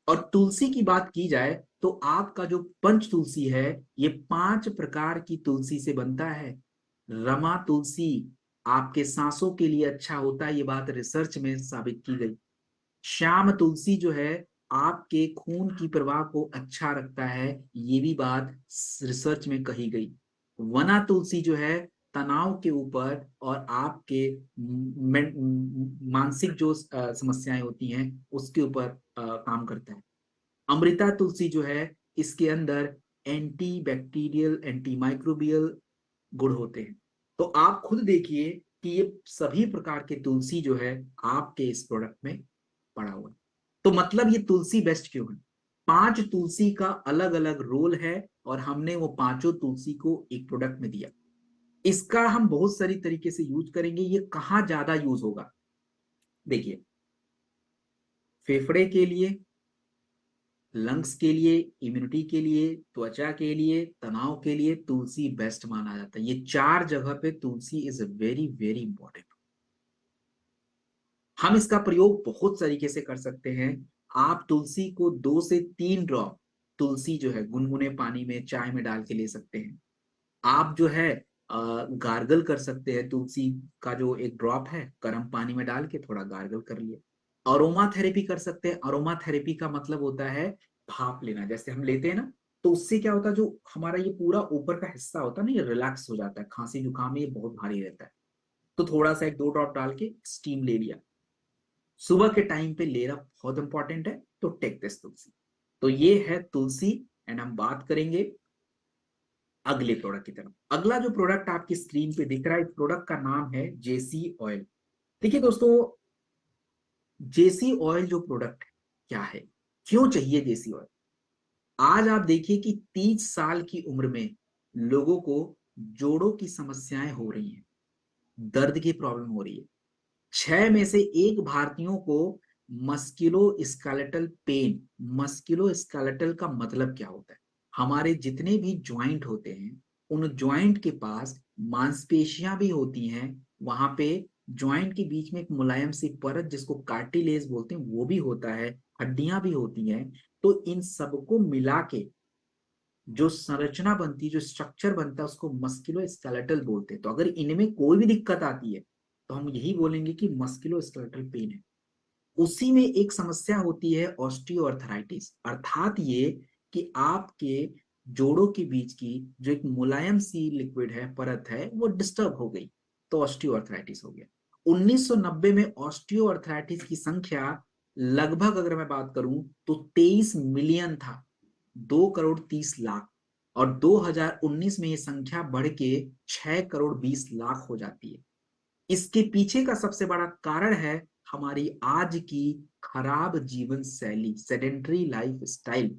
और तुलसी की बात की जाए, तो आपका जो पंच तुलसी है, ये 5 प्रकार की तुलसी से बनता है। रमा तुलसी आपके सांसों के लिए अच्छा होता है, ये बात रिसर्च में साबित की गई। श्याम तुलसी जो है आपके खून की प्रवाह को अच्छा रखता है, ये भी बात रिसर्च में कही गई। वना तुलसी जो है तनाव के ऊपर और आपके मानसिक जो समस्याएं होती हैं उसके ऊपर काम करता है। अमृता तुलसी जो है इसके अंदर एंटी बैक्टीरियल एंटी माइक्रोबियल गुण होते हैं। तो आप खुद देखिए कि ये सभी प्रकार के तुलसी जो है आपके इस प्रोडक्ट में पड़ा हुआ है। तो मतलब ये तुलसी बेस्ट क्यों है? 5 तुलसी का अलग अलग रोल है और हमने वो पांचों तुलसी को एक प्रोडक्ट में दिया। इसका हम बहुत सारी तरीके से यूज करेंगे। ये कहाँ ज्यादा यूज होगा? देखिए, फेफड़े के लिए, लंग्स के लिए, इम्यूनिटी के लिए, त्वचा के लिए, तनाव के लिए तुलसी बेस्ट माना जाता है। ये 4 जगह पे तुलसी इज वेरी वेरी इंपॉर्टेंट। हम इसका प्रयोग बहुत तरीके से कर सकते हैं। आप तुलसी को 2 से 3 ड्रॉप तुलसी जो है गुनगुने पानी में चाय में डाल के ले सकते हैं। आप जो है गार्गल कर सकते हैं। तुलसी का जो एक ड्रॉप है गर्म पानी में डाल के थोड़ा गार्गल कर लिया। अरोमा थेरेपी कर सकते हैं। अरोमा थेरेपी का मतलब होता है भाप लेना, जैसे हम लेते हैं ना, तो उससे क्या होता है, जो हमारा ये पूरा ऊपर का हिस्सा होता है ना, ये रिलैक्स हो जाता है। खांसी जुकाम में ये बहुत भारी रहता है, तो थोड़ा सा 1-2 ड्रॉप डाल के स्टीम ले लिया। सुबह के टाइम पे लेना बहुत इंपॉर्टेंट है। तो टेक दिस तुलसी। तो ये है तुलसी। एंड हम बात करेंगे अगले प्रोडक्ट की तरफ। अगला जो प्रोडक्ट आपकी स्क्रीन पे दिख रहा है, इस प्रोडक्ट का नाम है जेसी ऑयल। देखिए दोस्तों, जेसी ऑयल जो प्रोडक्ट है क्या है, क्यों चाहिए जेसी ऑयल? आज आप देखिए कि 30 साल की उम्र में लोगों को जोड़ों की समस्याएं हो रही हैं, दर्द की प्रॉब्लम हो रही है। 6 में से 1 भारतीयों को musculo skeletal pain. Musculo skeletal का मतलब क्या होता है? हमारे जितने भी ज्वाइंट होते हैं उन ज्वाइंट के पास मांसपेशियां भी होती हैं। वहां पे ज्वाइंट के बीच में एक मुलायम सी परत जिसको कार्टिलेज बोलते हैं वो भी होता है, हड्डियां भी होती हैं। तो इन सबको मिला के जो संरचना बनती है, जो स्ट्रक्चर बनता है, उसको मस्कुलो स्केलेटल बोलते हैं। तो अगर इनमें कोई भी दिक्कत आती है तो हम यही बोलेंगे कि मस्कुलो स्केलेटल पेन है। उसी में एक समस्या होती है ऑस्टियोआर्थराइटिस, अर्थात ये कि आपके जोड़ों के बीच की जो एक मुलायम सी लिक्विड है, परत है, वो डिस्टर्ब हो गई, तो ऑस्टियोआर्थराइटिस हो गया। 1990 में ऑस्टियोआर्थराइटिस की संख्या लगभग, अगर मैं बात करूं तो 23 मिलियन था, 2 करोड़ 30 लाख। और 2019 में ये संख्या बढ़ के 6 करोड़ 20 लाख हो जाती है। इसके पीछे का सबसे बड़ा कारण है हमारी आज की खराब जीवन शैली, सेडेंटरी लाइफ स्टाइल।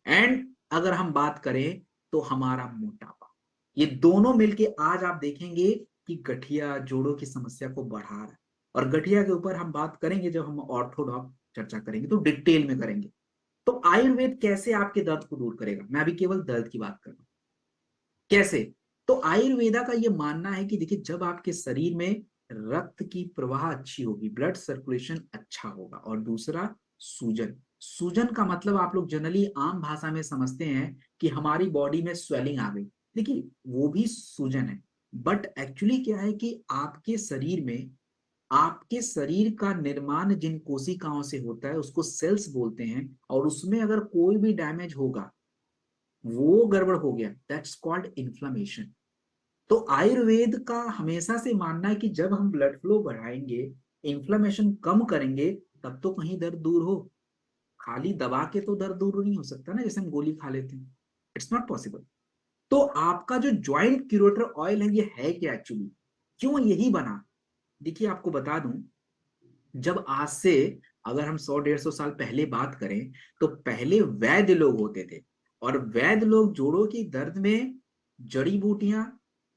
एंड अगर हम बात करें तो हमारा मोटापा। ये दोनों मिलके आज आप देखेंगे कि गठिया जोड़ों की समस्या को बढ़ा रहा है। और गठिया के ऊपर हम बात करेंगे जब हम ऑर्थोडॉक चर्चा करेंगे तो डिटेल में करेंगे। तो आयुर्वेद कैसे आपके दर्द को दूर करेगा? मैं अभी केवल दर्द की बात कर रहा हूं। कैसे? तो आयुर्वेदा का यह मानना है कि देखिए, जब आपके शरीर में रक्त की प्रवाह अच्छी होगी, ब्लड सर्कुलेशन अच्छा होगा, और दूसरा सूजन। सूजन का मतलब आप लोग जनरली आम भाषा में समझते हैं कि हमारी बॉडी में स्वेलिंग आ गई। देखिए, वो भी सूजन है, बट एक्चुअली क्या है कि आपके शरीर का निर्माण जिन कोशिकाओं से होता है उसको सेल्स बोलते हैं, और उसमें अगर कोई भी डैमेज होगा, वो गड़बड़ हो गया, दैट्स कॉल्ड इन्फ्लामेशन। तो आयुर्वेद का हमेशा से मानना है कि जब हम ब्लड फ्लो बढ़ाएंगे, इन्फ्लामेशन कम करेंगे, तब तो कहीं दर्द दूर हो। खाली दबा के तो दर्द दूर नहीं हो सकता ना, जैसे हम गोली खा लेते हैं, इट्स नॉट पॉसिबल। तो आपका जो ज्वाइंट क्यूरेटर ऑयल है, ये है क्या एक्चुअली, क्यों यही बना? देखिए, आपको बता दूं, जब आज से अगर हम 100-150 साल पहले बात करें, तो पहले वैद्य लोग होते थे, और वैद्य लोग जोड़ों की दर्द में जड़ी बूटियां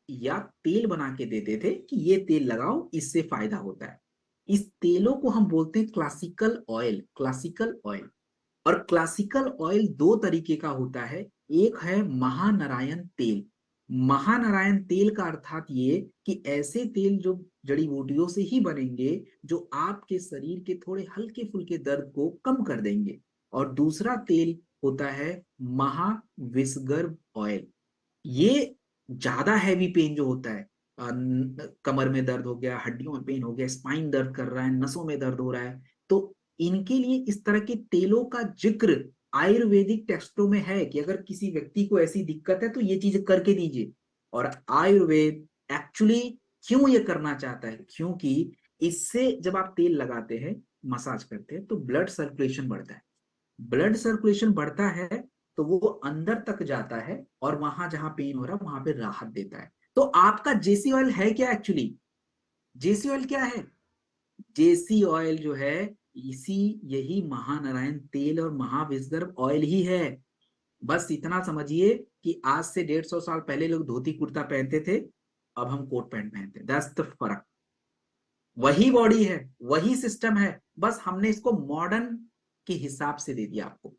या तेल बना के देते थे कि ये तेल लगाओ, इससे फायदा होता है। इस तेलों को हम बोलते हैं क्लासिकल ऑयल। Classical oil. और क्लासिकल ऑयल 2 तरीके का होता है। एक है महानारायण तेल। महानारायण तेल का अर्थात ये कि ऐसे तेल जो जड़ी बूटियों से ही बनेंगे, जो आपके शरीर के थोड़े हल्के फुल्के दर्द को कम कर देंगे। और दूसरा तेल होता है महाविषगर्भ ऑयल। ये ज्यादा हैवी पेन जो होता है, कमर में दर्द हो गया, हड्डियों में पेन हो गया, स्पाइन दर्द कर रहा है, नसों में दर्द हो रहा है, तो इनके लिए इस तरह के तेलों का जिक्र आयुर्वेदिक टेक्स्टों में है कि अगर किसी व्यक्ति को ऐसी दिक्कत है तो ये चीज करके दीजिए। और आयुर्वेद एक्चुअली क्यों ये करना चाहता है, क्योंकि इससे जब आप तेल लगाते हैं, मसाज करते हैं, तो ब्लड सर्कुलेशन बढ़ता है। ब्लड सर्कुलेशन बढ़ता है तो वो अंदर तक जाता है और वहां जहां पेन हो रहा है वहां पे राहत देता है। तो आपका जेसी ऑयल है क्या एक्चुअली? जेसी ऑयल क्या है? जेसी ऑयल जो है, इसी यही महानारायण तेल और महाविषधर ऑयल ही है। बस इतना समझिए कि आज से 150 साल पहले लोग धोती कुर्ता पहनते थे, अब हम कोट पैंट पहनते हैं। दैट्स द फर्क। वही बॉडी है, वही सिस्टम है, बस हमने इसको मॉडर्न के हिसाब से दे दिया आपको।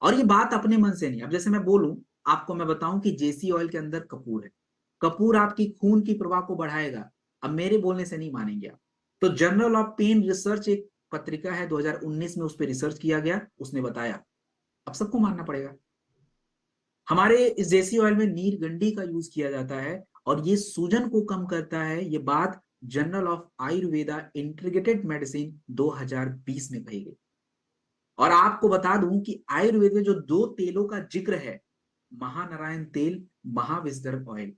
और ये बात अपने मन से नहीं। अब जैसे मैं बोलूं, आपको मैं बताऊं कि जेसी ऑयल के अंदर कपूर है, कपूर आपकी खून की प्रवाह को बढ़ाएगा। अब मेरे बोलने से नहीं मानेंगे आप। तो जर्नल ऑफ पेन रिसर्च एक पत्रिका है, 2019 में उस पर रिसर्च किया गया, उसने बताया। अब सबको मानना पड़ेगा। हमारे इस देसी ऑयल में नीलगंडी का यूज किया जाता है और ये सूजन को कम करता है। ये बात journal of Ayurveda integrated medicine 2020 में कही गई। और आपको बता दूं कि आयुर्वेद में जो दो तेलों का जिक्र है, महानारायण तेल, महाविषधर ऑयल,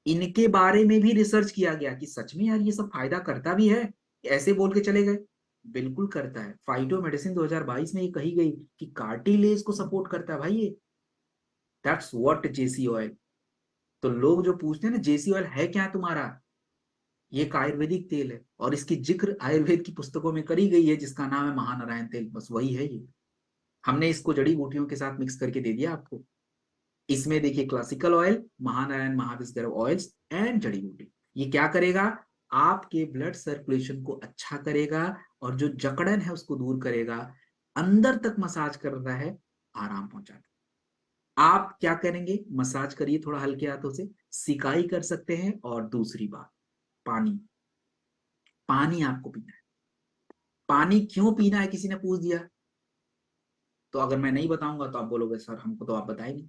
इनके बारे में भी रिसर्च किया गया कि सच में यार ये सब फायदा करता भी है, ऐसे बोल के चले गए। बिल्कुल करता है। फाइटो मेडिसिन 2022 में ये कही गई कि कार्टिलेज को सपोर्ट करता है भाई ये। That's what JC oil. तो लोग जो पूछते हैं ना जेसी ऑयल है क्या तुम्हारा, ये एक आयुर्वेदिक तेल है और इसकी जिक्र आयुर्वेद की पुस्तकों में करी गई है, जिसका नाम है महानारायण तेल। बस वही है ये। हमने इसको जड़ी बूटियों के साथ मिक्स करके दे दिया आपको। इसमें देखिए classical oil, Mahanarayan Mahavishdhar oils and जड़ी बूटी। ये क्या करेगा? आपके ब्लड सर्कुलेशन को अच्छा करेगा और जो जकड़न है उसको दूर करेगा। अंदर तक मसाज कर रहा है, आराम पहुंचाता है। आप क्या करेंगे? मसाज करिए थोड़ा हल्के हाथों से, सिकाई कर सकते हैं। और दूसरी बात, पानी। पानी आपको पीना है। पानी क्यों पीना है किसी ने पूछ दिया, तो अगर मैं नहीं बताऊंगा तो आप बोलोगे सर हमको तो आप बताए नहीं।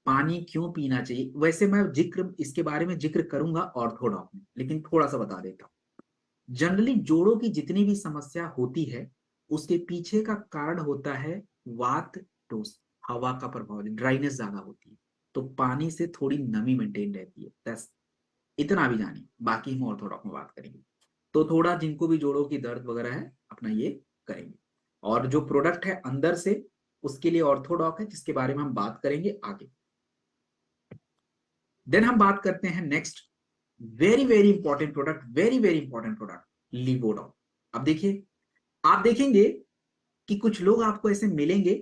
पानी क्यों पीना चाहिए, वैसे मैं जिक्र इसके बारे में जिक्र करूंगा ऑर्थोडॉक में, लेकिन थोड़ा सा बता देता हूँ। जनरली जोड़ों की जितनी भी समस्या होती है, उसके पीछे का कारण होता है वात डोष, हवा का प्रभाव, ड्राइनेस ज्यादा होती है। तो पानी से थोड़ी नमी मेंटेन रहती है। बस इतना भी जानिए, बाकी हम ऑर्थोडॉक में बात करेंगे। तो थोड़ा जिनको भी जोड़ों की दर्द वगैरह है अपना ये करेंगे। और जो प्रोडक्ट है अंदर से, उसके लिए ऑर्थोडॉक है, जिसके बारे में हम बात करेंगे आगे। देन हम बात करते हैं next, very very important product, very very important product, Livodoc. अब देखिए, आप देखेंगे कि कुछ लोग आपको ऐसे मिलेंगे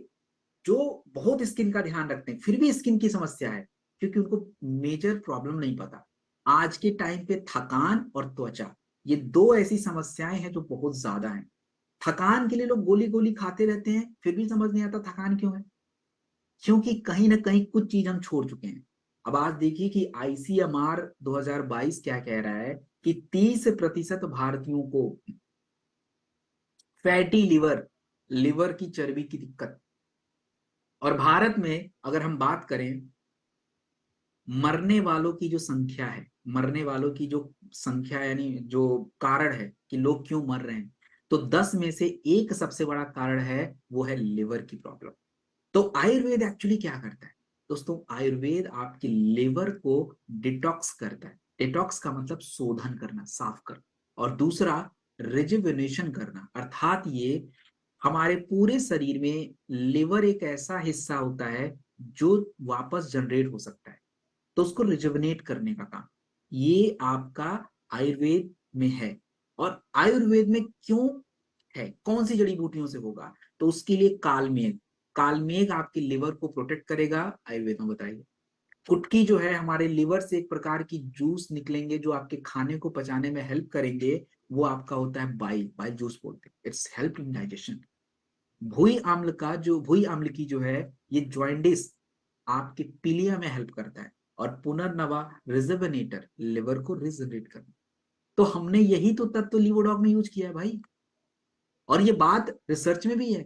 जो बहुत स्किन का ध्यान रखते हैं, फिर भी स्किन की समस्या है, क्योंकि उनको मेजर प्रॉब्लम नहीं पता। आज के टाइम पे थकान और त्वचा, ये दो ऐसी समस्याएं हैं जो बहुत ज्यादा हैं। थकान के लिए लोग गोली गोली खाते रहते हैं, फिर भी समझ नहीं आता थकान क्यों है। क्योंकि कहीं ना कहीं कुछ चीज हम छोड़ चुके हैं। अब आज देखिए कि आईसीएमआर 2022 क्या कह रहा है कि 30% भारतीयों को फैटी लिवर, लिवर की चर्बी की दिक्कत। और भारत में अगर हम बात करें, मरने वालों की जो संख्या है, मरने वालों की जो संख्या यानी जो कारण है कि लोग क्यों मर रहे हैं, तो 10 में से एक सबसे बड़ा कारण है, वो है लिवर की प्रॉब्लम। तो आयुर्वेद एक्चुअली क्या करता है दोस्तों? आयुर्वेद आपके लिवर को डिटॉक्स करता है। डिटॉक्स का मतलब शोधन करना, साफ करना। और दूसरा, रिजुविनेशन करना, अर्थात ये हमारे पूरे शरीर में लिवर एक ऐसा हिस्सा होता है जो वापस जनरेट हो सकता है, तो उसको रिजुविनेट करने का काम ये आपका आयुर्वेद में है। और आयुर्वेद में क्यों है, कौन सी जड़ी बूटियों से होगा, तो उसके लिए कालमेघ, कालमेघ आपके लिवर को प्रोटेक्ट करेगा, आयुर्वेद में बताइए। कुटकी जो है, हमारे लिवर से एक प्रकार की जूस निकलेंगे जो आपके खाने को पचाने में हेल्प करेंगे, वो आपका होता है बाइल, बाइल जूस बोलते हैं, इट्स हेल्प इन डाइजेशन। भुई आम्ल की जो है, ये ज्वाइंडिस, आपके पीलिया में हेल्प करता है। और पुनर्नवा, रिजर्वेनेटर, लिवर को रिजनरेट करना। तो हमने यही तो तत्व लिवोडॉग में यूज किया है भाई। और ये बात रिसर्च में भी है,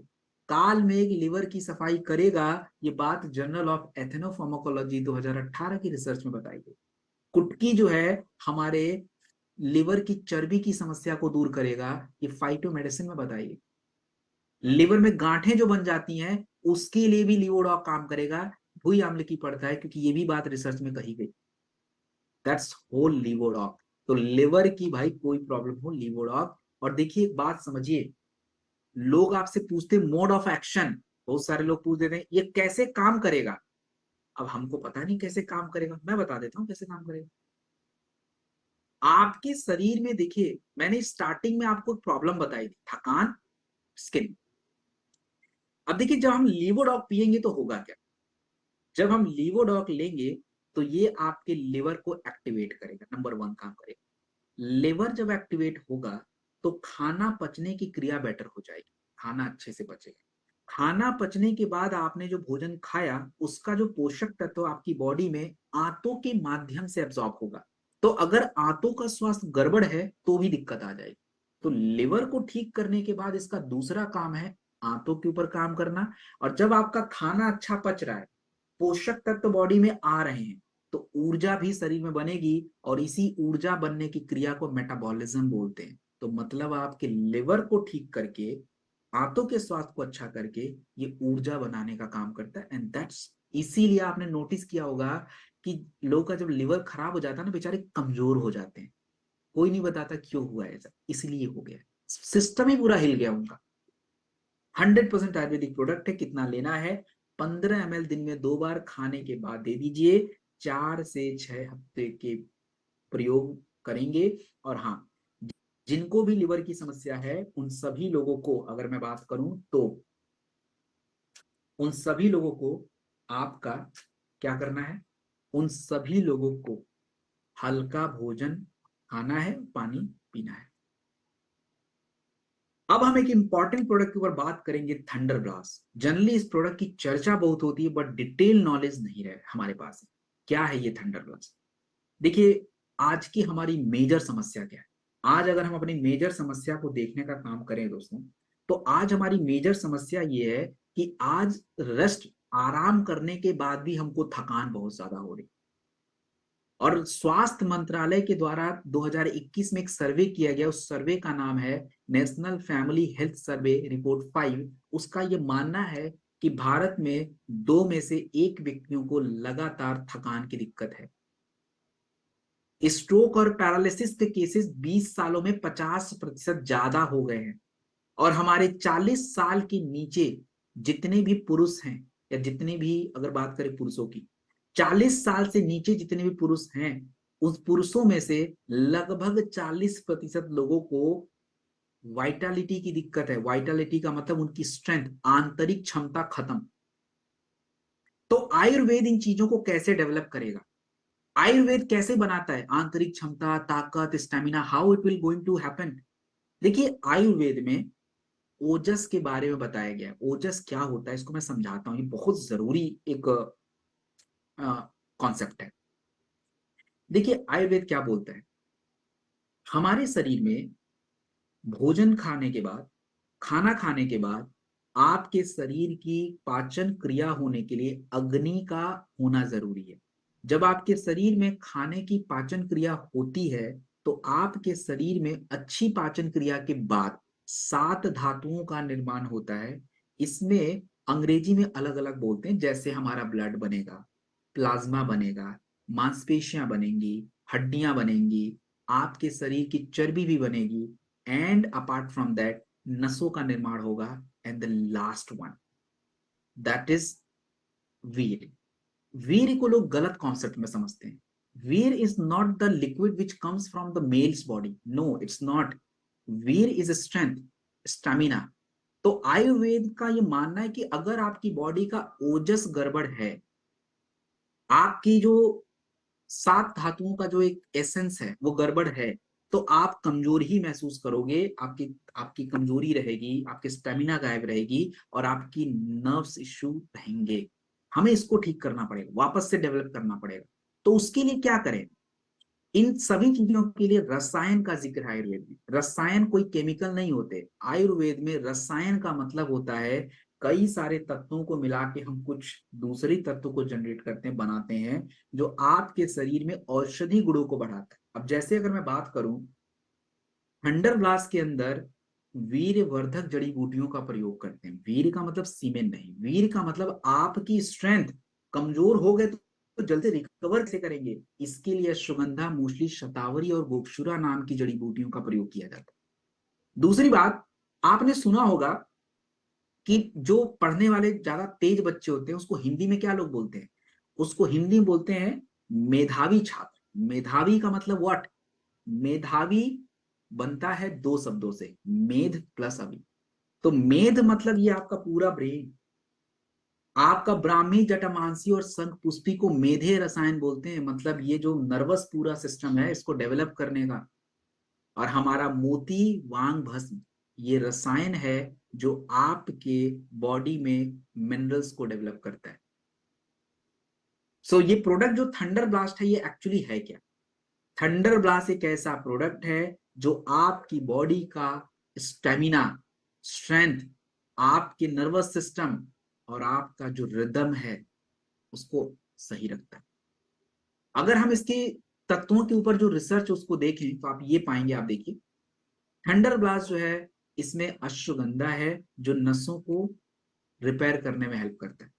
काल मेघ लिवर की सफाई करेगा, ये बात जर्नल ऑफ एथेनोफार्माकोलॉजी 2018 की रिसर्च में बताई गई। कुटकी जो है, हमारे लिवर की चर्बी की समस्या को दूर करेगा, ये फाइटो मेडिसिन में बताई गई। लिवर में गांठें जो बन जाती हैं, उसके लिए भी लिवोडॉक काम करेगा, भुई आम्ल की पड़ता है, क्योंकि ये भी बात रिसर्च में कही गई। That's whole Livodoc. तो लिवर की भाई कोई प्रॉब्लम हो, लीवोडॉक। और देखिए एक बात समझिए, लोग आपसे पूछते मोड ऑफ एक्शन, बहुत सारे लोग पूछ देते हैं ये कैसे काम करेगा। अब हमको पता नहीं कैसे काम करेगा, मैं बता देता हूं कैसे काम करेगा। आपके शरीर में देखिए, मैंने स्टार्टिंग में आपको प्रॉब्लम बताई थी, थकान, स्किन। अब देखिए जब हम लीवोडॉक पिएंगे तो होगा क्या, जब हम लीवोडॉक लेंगे तो ये आपके लिवर को एक्टिवेट करेगा, नंबर वन काम करेगा। लिवर जब एक्टिवेट होगा तो खाना पचने की क्रिया बेटर हो जाएगी, खाना अच्छे से पचेगा। खाना पचने के बाद आपने जो भोजन खाया उसका जो पोषक तत्व आपकी बॉडी में आंतों के माध्यम से एब्जॉर्ब होगा। तो अगर आंतों का स्वास्थ्य गड़बड़ है तो भी दिक्कत आ जाएगी। तो लिवर को ठीक करने के बाद इसका दूसरा काम है आंतों के ऊपर काम करना। और जब आपका खाना अच्छा पच रहा है, पोषक तत्व बॉडी में आ रहे हैं, तो ऊर्जा भी शरीर में बनेगी, और इसी ऊर्जा बनने की क्रिया को मेटाबॉलिज्म बोलते हैं। तो मतलब आपके लिवर को ठीक करके, आंतों के स्वास्थ्य को अच्छा करके ये ऊर्जा बनाने का काम करता है। एंड दैट्स, इसीलिए आपने नोटिस किया होगा कि लोगों का जब लिवर खराब हो जाता है ना, बेचारे कमजोर हो जाते हैं। कोई नहीं बताता क्यों हुआ ऐसा, इसलिए हो गया, सिस्टम ही पूरा हिल गया उनका। 100% आयुर्वेदिक प्रोडक्ट है। कितना लेना है, 15 ml दिन में 2 बार खाने के बाद दे दीजिए। 4 से 6 हफ्ते के प्रयोग करेंगे। और हाँ, जिनको भी लिवर की समस्या है उन सभी लोगों को अगर मैं बात करूं तो, उन सभी लोगों को आपका क्या करना है, उन सभी लोगों को हल्का भोजन खाना है, पानी पीना है। अब हम एक इंपॉर्टेंट प्रोडक्ट के ऊपर बात करेंगे, थंडर ब्लास्ट। जनरली इस प्रोडक्ट की चर्चा बहुत होती है बट डिटेल नॉलेज नहीं रहे हमारे पास। क्या है ये थंडर ब्लास्ट? देखिए, आज की हमारी मेजर समस्या क्या है, आज अगर हम अपनी मेजर समस्या को देखने का काम करें दोस्तों, तो आज हमारी मेजर समस्या ये है कि आज रेस्ट, आराम करने के बाद भी हमको थकान बहुत ज्यादा हो रही। और स्वास्थ्य मंत्रालय के द्वारा 2021 में एक सर्वे किया गया, उस सर्वे का नाम है national family health survey report 5। उसका यह मानना है कि भारत में 2 में से 1 व्यक्तियों को लगातार थकान की दिक्कत है। स्ट्रोक और पैरालिसिस के केसेस 20 सालों में 50% ज्यादा हो गए हैं। और हमारे 40 साल के नीचे जितने भी पुरुष हैं, या जितने भी अगर बात करें पुरुषों की, 40 साल से नीचे जितने भी पुरुष हैं, उस पुरुषों में से लगभग 40% लोगों को वाइटालिटी की दिक्कत है। वाइटालिटी का मतलब उनकी स्ट्रेंथ, आंतरिक क्षमता खत्म। तो आयुर्वेद इन चीजों को कैसे डेवलप करेगा, आयुर्वेद कैसे बनाता है आंतरिक क्षमता, ताकत, stamina, how it will going to happen. देखिए आयुर्वेद में ओजस के बारे में बताया गया है। ओजस क्या होता है इसको मैं समझाता हूं, ये बहुत जरूरी एक कॉन्सेप्ट है। देखिए आयुर्वेद क्या बोलता है, हमारे शरीर में भोजन खाने के बाद, खाना खाने के बाद आपके शरीर की पाचन क्रिया होने के लिए अग्नि का होना जरूरी है। जब आपके शरीर में खाने की पाचन क्रिया होती है तो आपके शरीर में अच्छी पाचन क्रिया के बाद 7 धातुओं का निर्माण होता है। इसमें अंग्रेजी में अलग अलग बोलते हैं, जैसे हमारा ब्लड बनेगा, प्लाज्मा बनेगा, मांसपेशियां बनेंगी, हड्डियां बनेंगी, आपके शरीर की चर्बी भी बनेगी, एंड अपार्ट फ्रॉम दैट नसों का निर्माण होगा। And the last one, that is Veer. Veer को लोग गलत कॉन्सेप्ट में समझते हैं। Veer is not the liquid which comes from the male's body, no it's not. Veer is strength, stamina. तो आयुर्वेद का ये मानना है कि अगर आपकी बॉडी का ओजस गड़बड़ है, आपकी जो 7 धातुओं का जो एक एसेंस है वो गड़बड़ है, तो आप कमजोर ही महसूस करोगे, आपकी आपकी कमजोरी रहेगी, आपकी स्टेमिना गायब रहेगी, और आपकी नर्व्स इश्यू रहेंगे। हमें इसको ठीक करना पड़ेगा, वापस से डेवलप करना पड़ेगा। तो उसके लिए क्या करें, इन सभी चीजों के लिए रसायन का जिक्र है आयुर्वेद में। रसायन कोई केमिकल नहीं होते, आयुर्वेद में रसायन का मतलब होता है कई सारे तत्वों को मिला के हम कुछ दूसरी तत्व को जनरेट करते हैं, बनाते हैं, जो आपके शरीर में औषधि गुणों को बढ़ाता है। अब जैसे अगर मैं बात करूं, थंडर ब्लास्ट के अंदर वीर वर्धक जड़ी बूटियों का प्रयोग करते हैं। वीर का मतलब सीमेंट नहीं, वीर का मतलब आपकी स्ट्रेंथ कमजोर हो गए तो जल्दी रिकवर कैसे करेंगे, इसके लिए अश्वगंधा, मूसली, शतावरी और गोक्षुरा नाम की जड़ी बूटियों का प्रयोग किया जाता है। दूसरी बात, आपने सुना होगा कि जो पढ़ने वाले ज्यादा तेज बच्चे होते हैं उसको हिंदी में क्या लोग बोलते हैं, उसको हिंदी में बोलते हैं मेधावी छात्र। मेधावी का मतलब व्हाट, मेधावी बनता है दो शब्दों से, मेध प्लस अभी। तो मेध मतलब ये आपका पूरा ब्रेन, आपका ब्राह्मी, जटामांसी और शंख पुष्पी को मेधे रसायन बोलते हैं। मतलब ये जो नर्वस पूरा सिस्टम है इसको डेवलप करने का। और हमारा मोती वांग भस्म ये रसायन है जो आपके बॉडी में मिनरल्स को डेवलप करता है। सो ये प्रोडक्ट जो थंडर ब्लास्ट है ये एक्चुअली है क्या। थंडर ब्लास्ट एक ऐसा प्रोडक्ट है जो आपकी बॉडी का स्टेमिना, स्ट्रेंथ, आपके नर्वस सिस्टम और आपका जो रिदम है उसको सही रखता है। अगर हम इसके तत्वों के ऊपर जो रिसर्च उसको देखें तो आप ये पाएंगे, आप देखिए थंडर ब्लास्ट जो है इसमें अश्वगंधा है जो नसों को रिपेयर करने में हेल्प करता है।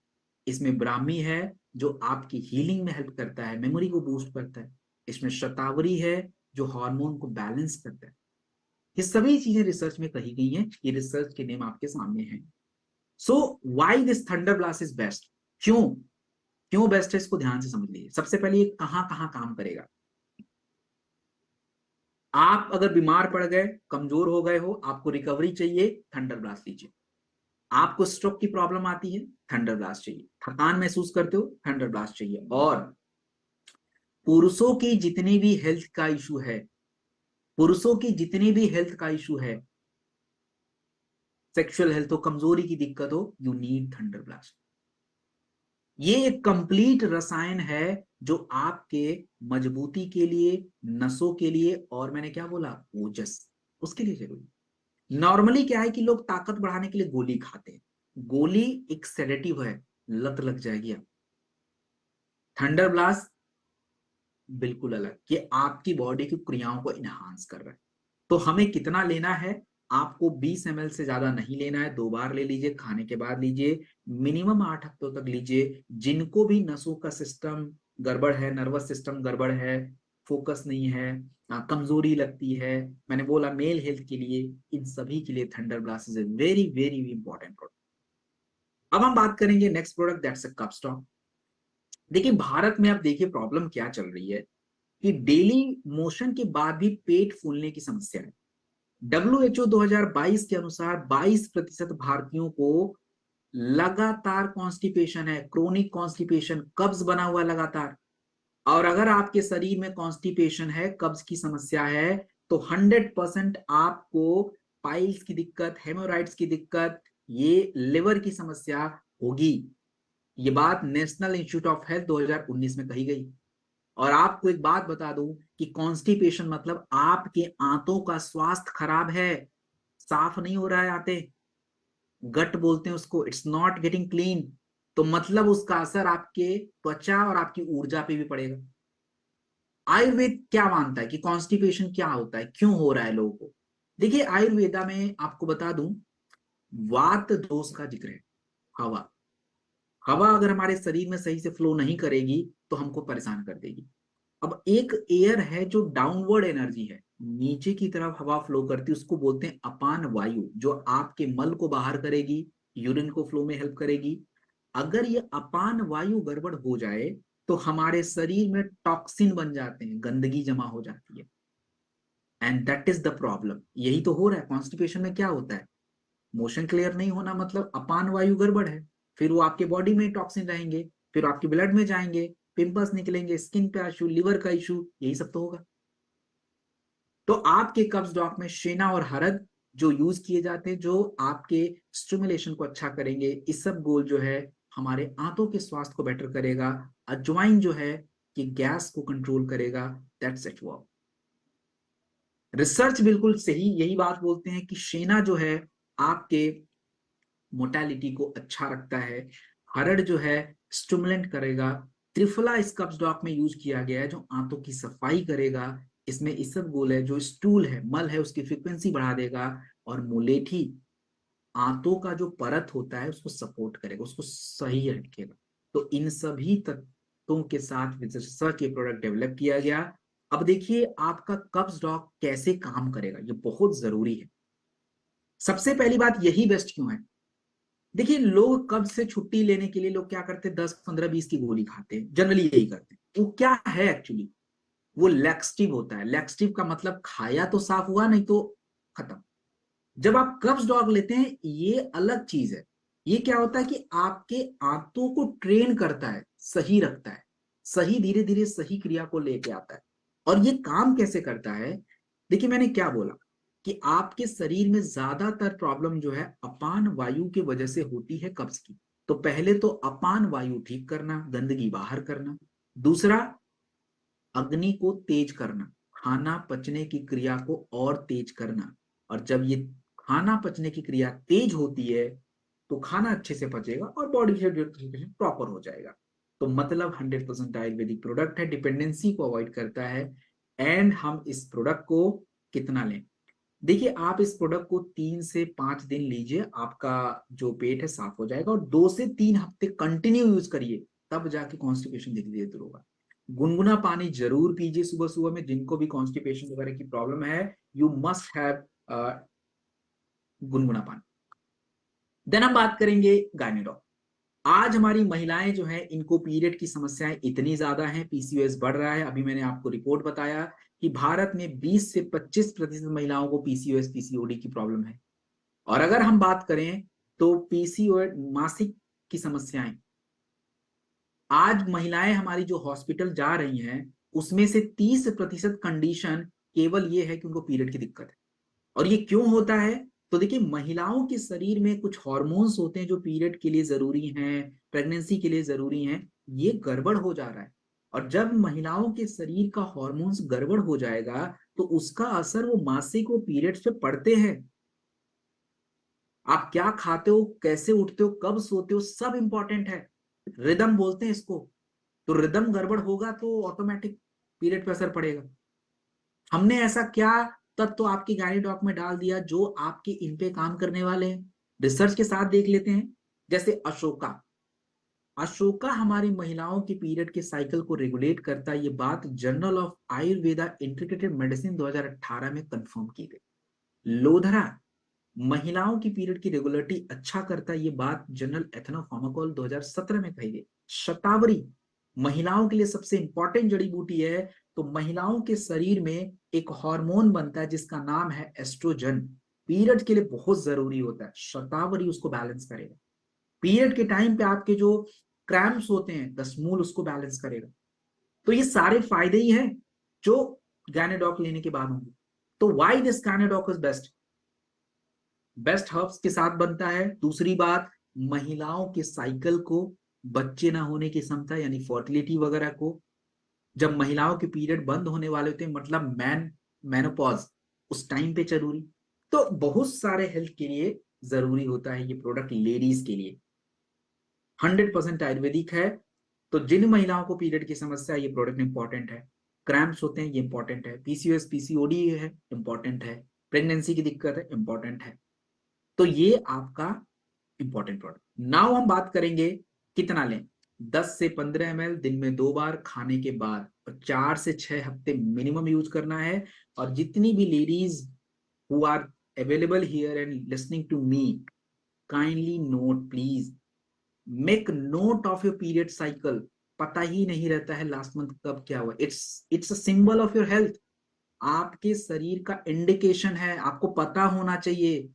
इसमें ब्राह्मी है जो आपकी हीलिंग में हेल्प करता है, मेमोरी को बूस्ट करता है। इसमें शतावरी है जो हार्मोन को बैलेंस करता है। ये सभी चीजें रिसर्च में कही गई हैं, ये रिसर्च के नेम आपके सामने हैं। So why this thunder blast is best, क्यों क्यों बेस्ट है, इसको ध्यान से समझ लीजिए। सबसे पहले ये कहां कहां काम करेगा। आप अगर बीमार पड़ गए, कमजोर हो गए हो, आपको रिकवरी चाहिए, थंडर ब्लास्ट लीजिए। आपको स्ट्रोक की प्रॉब्लम आती है, थंडर ब्लास्ट चाहिए। थकान महसूस करते हो, थंडर ब्लास्ट चाहिए। और पुरुषों की जितनी भी हेल्थ का इशू है, पुरुषों की जितनी भी हेल्थ का इशू है, सेक्सुअल हेल्थ हो, कमजोरी की दिक्कत हो, यू नीड थंडर ब्लास्ट। ये एक कंप्लीट रसायन है जो आपके मजबूती के लिए, नसों के लिए, और मैंने क्या बोला, ओजस, उसके लिए जरूरी। नॉर्मली क्या है कि लोग ताकत बढ़ाने के लिए गोली खाते हैं, गोली एक सेडेटिव है, लत लग जाएगी आप। थंडर ब्लास्ट बिल्कुल अलग, ये आपकी बॉडी की क्रियाओं को इनहांस कर रहा है। तो हमें कितना लेना है, आपको 20 ml से ज्यादा नहीं लेना है। 2 बार ले लीजिए, खाने के बाद लीजिए, मिनिमम 8 हफ्तों तक लीजिए। जिनको भी नसों का सिस्टम गड़बड़ है, नर्वस सिस्टम गड़बड़ है, फोकस नहीं है, कमजोरी लगती है, मैंने बोला मेल हेल्थ के लिए, इन सभी के लिए thunder blast is a very very important product. अब हम बात करेंगे next product, that's a cup stock. देखिए भारत में अब देखिए प्रॉब्लम क्या चल रही है कि डेली मोशन के बाद भी पेट फूलने की समस्या है। WHO 2022 के अनुसार 22% भारतीयों को लगातार कॉन्स्टिपेशन है, क्रोनिक कॉन्स्टिपेशन, कब्ज बना हुआ लगातार। और अगर आपके शरीर में कॉन्स्टिपेशन है, कब्ज की समस्या है, तो 100% आपको पाइल्स की दिक्कत, हेमोराइड्स की दिक्कत, ये लिवर की समस्या होगी। ये बात नेशनल इंस्टीट्यूट ऑफ हेल्थ 2019 में कही गई। और आपको एक बात बता दूं कि कॉन्स्टिपेशन मतलब आपके आंतों का स्वास्थ्य खराब है, साफ नहीं हो रहा है आते, गट बोलते हैं उसको, इट्स नॉट गेटिंग क्लीन। तो मतलब उसका असर आपके त्वचा और आपकी ऊर्जा पे भी पड़ेगा। आयुर्वेद क्या मानता है कि कॉन्स्टिपेशन क्या होता है, क्यों हो रहा है लोगों को। देखिए आयुर्वेदा में आपको बता दूं, वात दोष का जिक्र है। हवा, हवा अगर हमारे शरीर में सही से फ्लो नहीं करेगी तो हमको परेशान कर देगी। अब एक एयर है जो डाउनवर्ड एनर्जी है, नीचे की तरफ हवा फ्लो करती है, उसको बोलते हैं अपान वायु, जो आपके मल को बाहर करेगी, यूरिन को फ्लो में हेल्प करेगी। अगर ये अपान वायु गड़बड़ हो जाए तो हमारे शरीर में टॉक्सिन बन जाते हैं, गंदगी जमा हो जाती है। And that is the problem, यही तो हो रहा है कॉन्स्टिपेशन में। क्या होता है, मोशन क्लियर नहीं होना मतलब अपान वायु गड़बड़ है। फिर वो आपके बॉडी में टॉक्सिन रहेंगे, फिर आपके ब्लड में जाएंगे, पिंपल्स निकलेंगे, स्किन पे इशू, लिवर का इशू, यही सब तो होगा। तो आपके कब्ज डॉक में शेना और हरद जो यूज किए जाते हैं, जो आपके स्टिमुलेशन को अच्छा करेंगे, इस सब गोल जो है हमारे आंतों के स्वास्थ्य को बेटर करेगा। अजवाइन जो है कि गैस को कंट्रोल करेगा, दैट्स इट वर्क। रिसर्च बिल्कुल सही यही बात बोलते हैं कि शेना जो है आपके मोटालिटी को अच्छा रखता है, हरड़ जो है स्टिमुलेंट करेगा, त्रिफला इस कब्ज डॉक में यूज किया गया है जो आंतों की सफाई करेगा। इसमें इसबगोल है जो स्टूल है, मल है, उसकी फ्रिक्वेंसी बढ़ा देगा। और मुलेठी आंतों का जो परत होता है उसको सपोर्ट करेगा, उसको सही रखेगा। तो इन सभी शर्तों के साथ रिसर्च ये प्रोडक्ट डेवलप किया गया। अब देखिए आपका कब्ज डॉग कैसे काम करेगा, ये बहुत जरूरी है। सबसे पहली बात, यही बेस्ट क्यों है? देखिए लोग कब्ज से छुट्टी लेने के लिए लोग क्या करते हैं, 10 15 20 की गोली खाते हैं, जनरली यही करते हैं। वो क्या है एक्चुअली, वो लैक्सटिव होता है। लैक्सटिव का मतलब खाया तो साफ हुआ, नहीं तो खत्म। जब आप कब्ज डॉग लेते हैं ये अलग चीज है। ये क्या होता है कि आपके आंतों को ट्रेन करता है, सही रखता है, सही धीरे धीरे सही क्रिया को लेके आता है। और ये काम कैसे करता है? देखिए मैंने क्या बोला कि आपके शरीर में ज्यादातर प्रॉब्लम जो है अपान वायु की वजह से होती है, कब्ज की। तो पहले तो अपान वायु ठीक करना, गंदगी बाहर करना। दूसरा, अग्नि को तेज करना, खाना पचने की क्रिया को और तेज करना। और जब ये खाना पचने की क्रिया तेज होती है तो खाना अच्छे से पचेगा और बॉडी डिटॉक्सिफिकेशन प्रॉपर हो जाएगा। तो मतलब 100% आयुर्वेदिक प्रोडक्ट है, डिपेंडेंसी को अवॉइड करता है। एंड हम इस प्रोडक्ट को कितना लें? देखिए आप इस प्रोडक्ट को 3 से 5 दिन लीजिए, आपका जो पेट है साफ हो जाएगा। और 2 से 3 हफ्ते कंटिन्यू यूज करिए, तब जाके कॉन्स्टिपेशन धीरे धीरे दूर होगा। गुनगुना पानी जरूर पीजिए सुबह सुबह में, जिनको भी कॉन्स्टिपेशन वगैरह की प्रॉब्लम है, यू मस्ट हैव गुनगुना पानी। देन हम बात करेंगे गायनेडॉक। आज हमारी महिलाएं जो हैं इनको पीरियड की समस्याएं इतनी ज्यादा हैं, पीसीओएस बढ़ रहा है। अभी मैंने आपको रिपोर्ट बताया कि भारत में 20 से 25% महिलाओं को पीसीओएस पीसीओडी की प्रॉब्लम है। और अगर हम बात करें तो पीसीओएस मासिक की समस्याएं, आज महिलाएं हमारी जो हॉस्पिटल जा रही हैं उसमें से 30% कंडीशन केवल ये है कि उनको पीरियड की दिक्कत है। और ये क्यों होता है? तो देखिए महिलाओं के शरीर में कुछ हॉर्मोन्स होते हैं जो पीरियड के लिए जरूरी हैं, प्रेगनेंसी के लिए जरूरी हैं, ये गड़बड़ हो जा रहा है। और जब महिलाओं के शरीर का हॉर्मोन्स गड़बड़ हो जाएगा तो उसका असर वो मासिक वो पीरियड्स पे पड़ते हैं। आप क्या खाते हो, कैसे उठते हो, कब सोते हो, सब इंपॉर्टेंट है। रिदम बोलते हैं इसको। तो रिदम गड़बड़ होगा तो ऑटोमेटिक पीरियड पे असर पड़ेगा। हमने ऐसा क्या तत्व तो आपकी गाइड डॉक में डाल दिया जो आपके इन पे काम करने वाले हैं? रिसर्च के साथ देख लेते हैं। जैसे अशोका। अशोका हमारी महिलाओं की पीरियड के साइकिल को रेगुलेट करता है, ये बात journal of Ayurveda integrated medicine 2018 में कंफर्म की गई। लोधरा महिलाओं की पीरियड की रेगुलरिटी अच्छा करता है, ये बात जर्नल एथनोफार्माकोल 2017 में कही गई। शतावरी महिलाओं के लिए सबसे इंपॉर्टेंट जड़ी बूटी है। तो महिलाओं के शरीर में एक हार्मोन बनता है जिसका नाम है एस्ट्रोजन, पीरियड के लिए बहुत जरूरी होता है। शतावरी उसको बैलेंस करेगा। पीरियड के टाइम पे आपके जो क्रैम्प्स होते हैं दशमूल उसको बैलेंस करेगा। तो ये सारे फायदे ही हैं जो गायनेडॉक लेने के बाद होंगे। तो why this Gynedoc is best? Best herbs के साथ बनता है। दूसरी बात, महिलाओं के साइकिल को, बच्चे ना होने की क्षमता यानी फर्टिलिटी वगैरह को, जब महिलाओं के पीरियड बंद होने वाले होते हैं मतलब मेनोपॉज, उस टाइम पे जरूरी। तो बहुत सारे हेल्थ के लिए जरूरी होता है ये प्रोडक्ट लेडीज के लिए। 100% आयुर्वेदिक है। तो जिन महिलाओं को पीरियड की समस्या है ये प्रोडक्ट इंपॉर्टेंट है। क्रैम्प्स होते हैं ये इंपॉर्टेंट है, पीसीओएस पीसीओडी है इंपॉर्टेंट है, प्रेगनेंसी की दिक्कत है इंपॉर्टेंट है। तो ये आपका इंपॉर्टेंट प्रोडक्ट। नाउ हम बात करेंगे कितना लें। 10 से 15 ml दिन में 2 बार खाने के बाद, और 4 से 6 हफ्ते मिनिमम यूज करना है। और जितनी भी ladies who are available here and listening to me, kindly note please, make note of your period cycle. पता ही नहीं रहता है लास्ट मंथ कब क्या हुआ। It's a symbol of your health. आपके शरीर का इंडिकेशन है, आपको पता होना चाहिए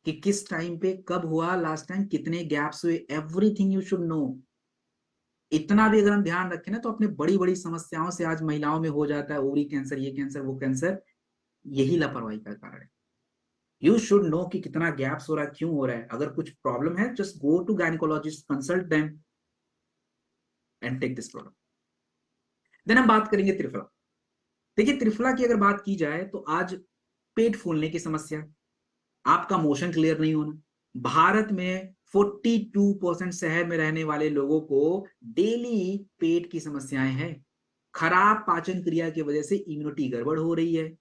कि किस टाइम पे कब हुआ लास्ट टाइम, कितने गैप्स हुए, एवरीथिंग यू शुड नो। इतना भी अगर हम ध्यान रखें ना तो अपने बड़ी बड़ी समस्याओं से आज महिलाओं में हो जाता है, ओवरी कैंसर, ये कैंसर वो कैंसर, यही लापरवाही का कारण है। यू शुड नो कि कितना गैप्स हो रहा है, क्यों हो रहा है। अगर कुछ प्रॉब्लम है just go to gynaecologist, consult them and take this product. Then हम बात करेंगे त्रिफला। देखिए त्रिफला की अगर बात की जाए तो आज पेट फूलने की समस्या, आपका मोशन क्लियर नहीं होना, भारत में 42% शहर में रहने वाले लोगों को डेली पेट की समस्याएं हैं। खराब पाचन क्रिया की वजह से इम्यूनिटी गड़बड़ हो रही है।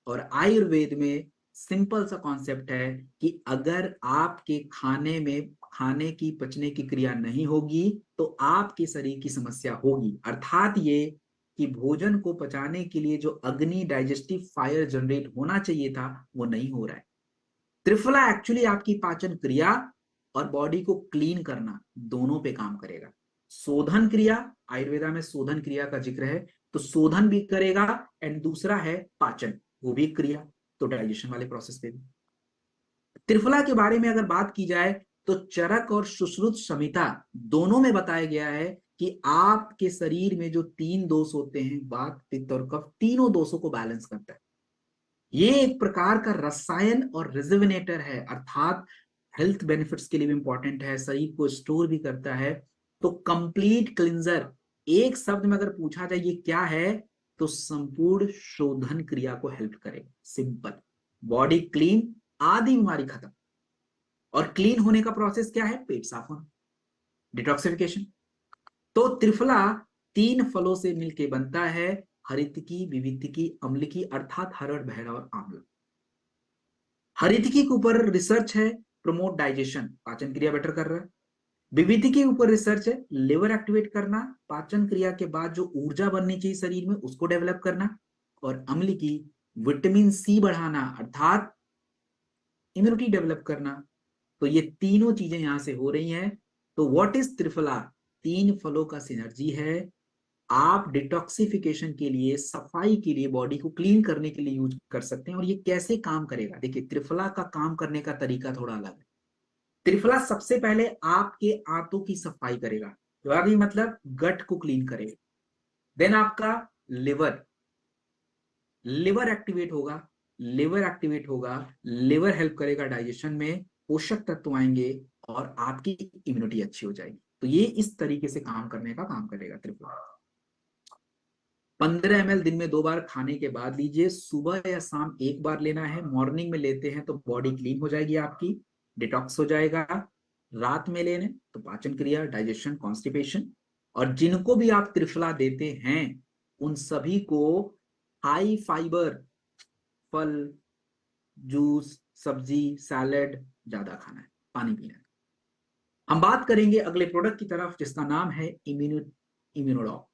और आयुर्वेद में सिंपल सा कॉन्सेप्ट है कि अगर आपके खाने की पचने की क्रिया नहीं होगी तो आपके शरीर की समस्या होगी। अर्थात ये कि भोजन को पचाने के लिए जो अग्नि डाइजेस्टिव फायर जनरेट होना चाहिए था वो नहीं हो रहा है। त्रिफला एक्चुअली आपकी पाचन क्रिया और बॉडी को क्लीन करना दोनों पे काम करेगा। शोधन क्रिया, आयुर्वेदा में शोधन क्रिया का जिक्र है, तो शोधन भी करेगा, एंड दूसरा है पाचन, वो भी क्रिया, तो डाइजेशन वाले प्रोसेस पे भी। त्रिफला के बारे में अगर बात की जाए तो चरक और सुश्रुत शमिता दोनों में बताया गया है कि आपके शरीर में जो तीन दोष होते हैं, वात पित्त और कफ, तीनों दोषों को बैलेंस करता है। ये एक प्रकार का रसायन और रिजुविनेटर है, अर्थात हेल्थ बेनिफिट्स के लिए भी इंपॉर्टेंट है, शरीर को स्टोर भी करता है। तो कंप्लीट क्लिंजर, एक शब्द में अगर पूछा जाए ये क्या है, तो संपूर्ण शोधन क्रिया को हेल्प करेगा। सिंपल, बॉडी क्लीन, आधी बीमारी खत्म। और क्लीन होने का प्रोसेस क्या है? पेट साफ होना, डिटॉक्सिफिकेशन। तो त्रिफला तीन फलों से मिलकर बनता है, हरितकी, विविधिकी, अम्लिकी, अर्थात हरड़, बहरा और आंवला। हरितकी के ऊपर रिसर्च है, प्रमोट डाइजेशन, पाचन क्रिया बेटर कर रहा है। विविधिकी के ऊपर रिसर्च है, लिवर एक्टिवेट करना, पाचन क्रिया के बाद जो ऊर्जा बननी चाहिए शरीर में उसको डेवलप करना। और अम्लिकी, विटामिन सी बढ़ाना, अर्थात इम्यूनिटी डेवलप करना। तो ये तीनों चीजें यहां से हो रही हैं। तो व्हाट इज त्रिफला? तीन फलों का सिनर्जी है। आप डिटॉक्सिफिकेशन के लिए, सफाई के लिए, बॉडी को क्लीन करने के लिए यूज कर सकते हैं। और ये कैसे काम करेगा? देखिए, त्रिफला का काम करने का तरीका थोड़ा अलग है। त्रिफला सबसे पहले आपके आंतों की सफाई करेगा, यानी मतलब गट को क्लीन करेगा। देन आपका लिवर, लिवर एक्टिवेट होगा, लिवर एक्टिवेट होगा, लिवर हेल्प करेगा डाइजेशन में, पोषक तत्व आएंगे और आपकी इम्यूनिटी अच्छी हो जाएगी। तो ये इस तरीके से काम करने का काम करेगा त्रिफला। 15 ml दिन में 2 बार खाने के बाद लीजिए, सुबह या शाम एक बार लेना है। मॉर्निंग में लेते हैं तो बॉडी क्लीन हो जाएगी आपकी, डिटॉक्स हो जाएगा। रात में लेने तो पाचन क्रिया, डाइजेशन, कॉन्स्टिपेशन। और जिनको भी आप त्रिफला देते हैं उन सभी को हाई फाइबर फल, जूस, सब्जी, सैलेड ज्यादा खाना है, पानी पीना है। हम बात करेंगे अगले प्रोडक्ट की तरफ जिसका नाम है इम्यूनोडॉक।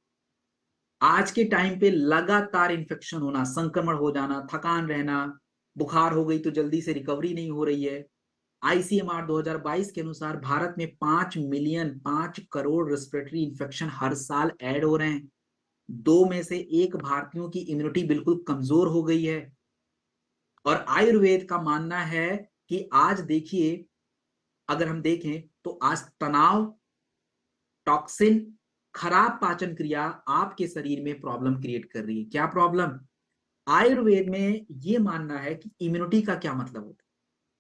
आज के टाइम पे लगातार इन्फेक्शन होना, संक्रमण हो जाना, थकान रहना, बुखार हो गई तो जल्दी से रिकवरी नहीं हो रही है। आईसीएमआर 2022 के अनुसार भारत में 5 मिलियन, 5 करोड़ रेस्पिरेटरी इन्फेक्शन हर साल ऐड हो रहे हैं। 2 में से 1 भारतीयों की इम्यूनिटी बिल्कुल कमजोर हो गई है। और आयुर्वेद का मानना है कि आज देखिए, अगर हम देखें तो आज तनाव, टॉक्सिन, खराब पाचन क्रिया आपके शरीर में प्रॉब्लम क्रिएट कर रही है। क्या प्रॉब्लम? आयुर्वेद में ये मानना है कि इम्यूनिटी का क्या मतलब होता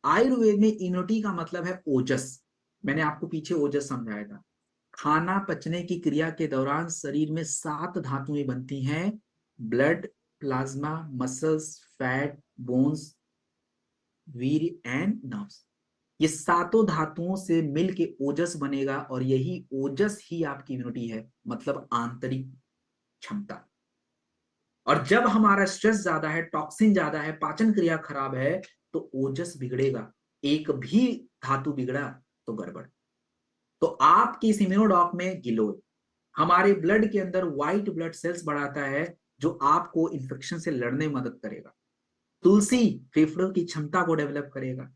है। आयुर्वेद में इम्यूनिटी का मतलब है ओजस। मैंने आपको पीछे ओजस समझाया था। खाना पचने की क्रिया के दौरान शरीर में 7 धातुएं बनती हैं, blood, plasma, muscles, fat, bones, Veer and nerves. ये सातों धातुओं से मिलके ओजस बनेगा और यही ओजस ही आपकी इम्यूनिटी है, मतलब आंतरिक क्षमता। और जब हमारा स्ट्रेस ज्यादा है, टॉक्सिन ज्यादा है, पाचन क्रिया खराब है, तो ओजस बिगड़ेगा। एक भी धातु बिगड़ा तो गड़बड़। तो आपकी इस इम्यूनोडॉक में गिलोय हमारे ब्लड के अंदर व्हाइट ब्लड सेल्स बढ़ाता है, जो आपको इंफेक्शन से लड़ने में मदद करेगा। तुलसी फेफड़ों की क्षमता को डेवलप करेगा।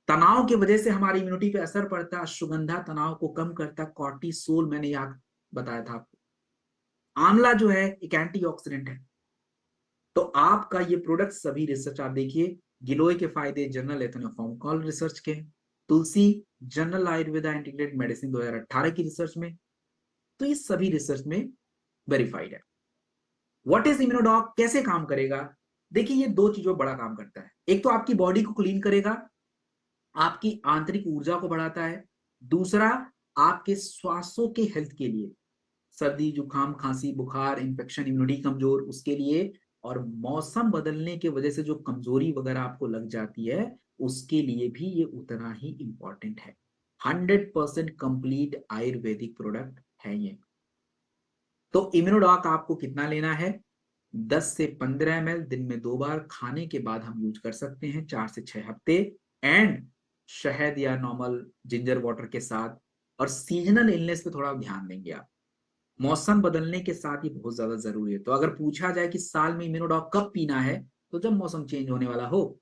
तनाव की वजह से हमारी इम्यूनिटी पे असर पड़ता है, अश्वगंधा तनाव को कम करता है, कॉर्टिसोल मैंने याद बताया था आपको। आंवला जो है एक एंटीऑक्सीडेंट है। तो आपका ये प्रोडक्ट सभी रिसर्च आप देखिए, गिलोय के फायदे जनरल एथनोफार्माकोलॉजी रिसर्च के, तुलसी जनरल आयुर्वेदा इंटीग्रेटेड मेडिसिन 2018 की रिसर्च में। तो ये सभी रिसर्च में वेरीफाइड है। व्हाट इज इम्यूनोडॉक, कैसे काम करेगा? देखिए, ये दो चीजों बड़ा काम करता है। एक तो आपकी बॉडी को क्लीन करेगा, आपकी आंतरिक ऊर्जा को बढ़ाता है। दूसरा, आपके श्वासों के हेल्थ के लिए, सर्दी, जुकाम, खांसी, बुखार, इंफेक्शन, इम्यूनिटी कमजोर, उसके लिए। और मौसम बदलने की वजह से जो कमजोरी वगैरह आपको लग जाती है, उसके लिए भी ये उतना ही इंपॉर्टेंट है। 100% कंप्लीट आयुर्वेदिक प्रोडक्ट है ये। तो इम्यूनोडॉक आपको कितना लेना है? 10 से 15 ml दिन में 2 बार खाने के बाद हम यूज कर सकते हैं, 4 से 6 हफ्ते। एंड शहद या नॉर्मल जिंजर वाटर के साथ। और सीजनल इलनेस पे थोड़ा ध्यान देंगे आप, मौसम बदलने के साथ ही बहुत ज्यादा जरूरी है। तो अगर पूछा जाए कि साल में इम्यूनोडॉक कब पीना है, तो जब मौसम चेंज होने वाला हो,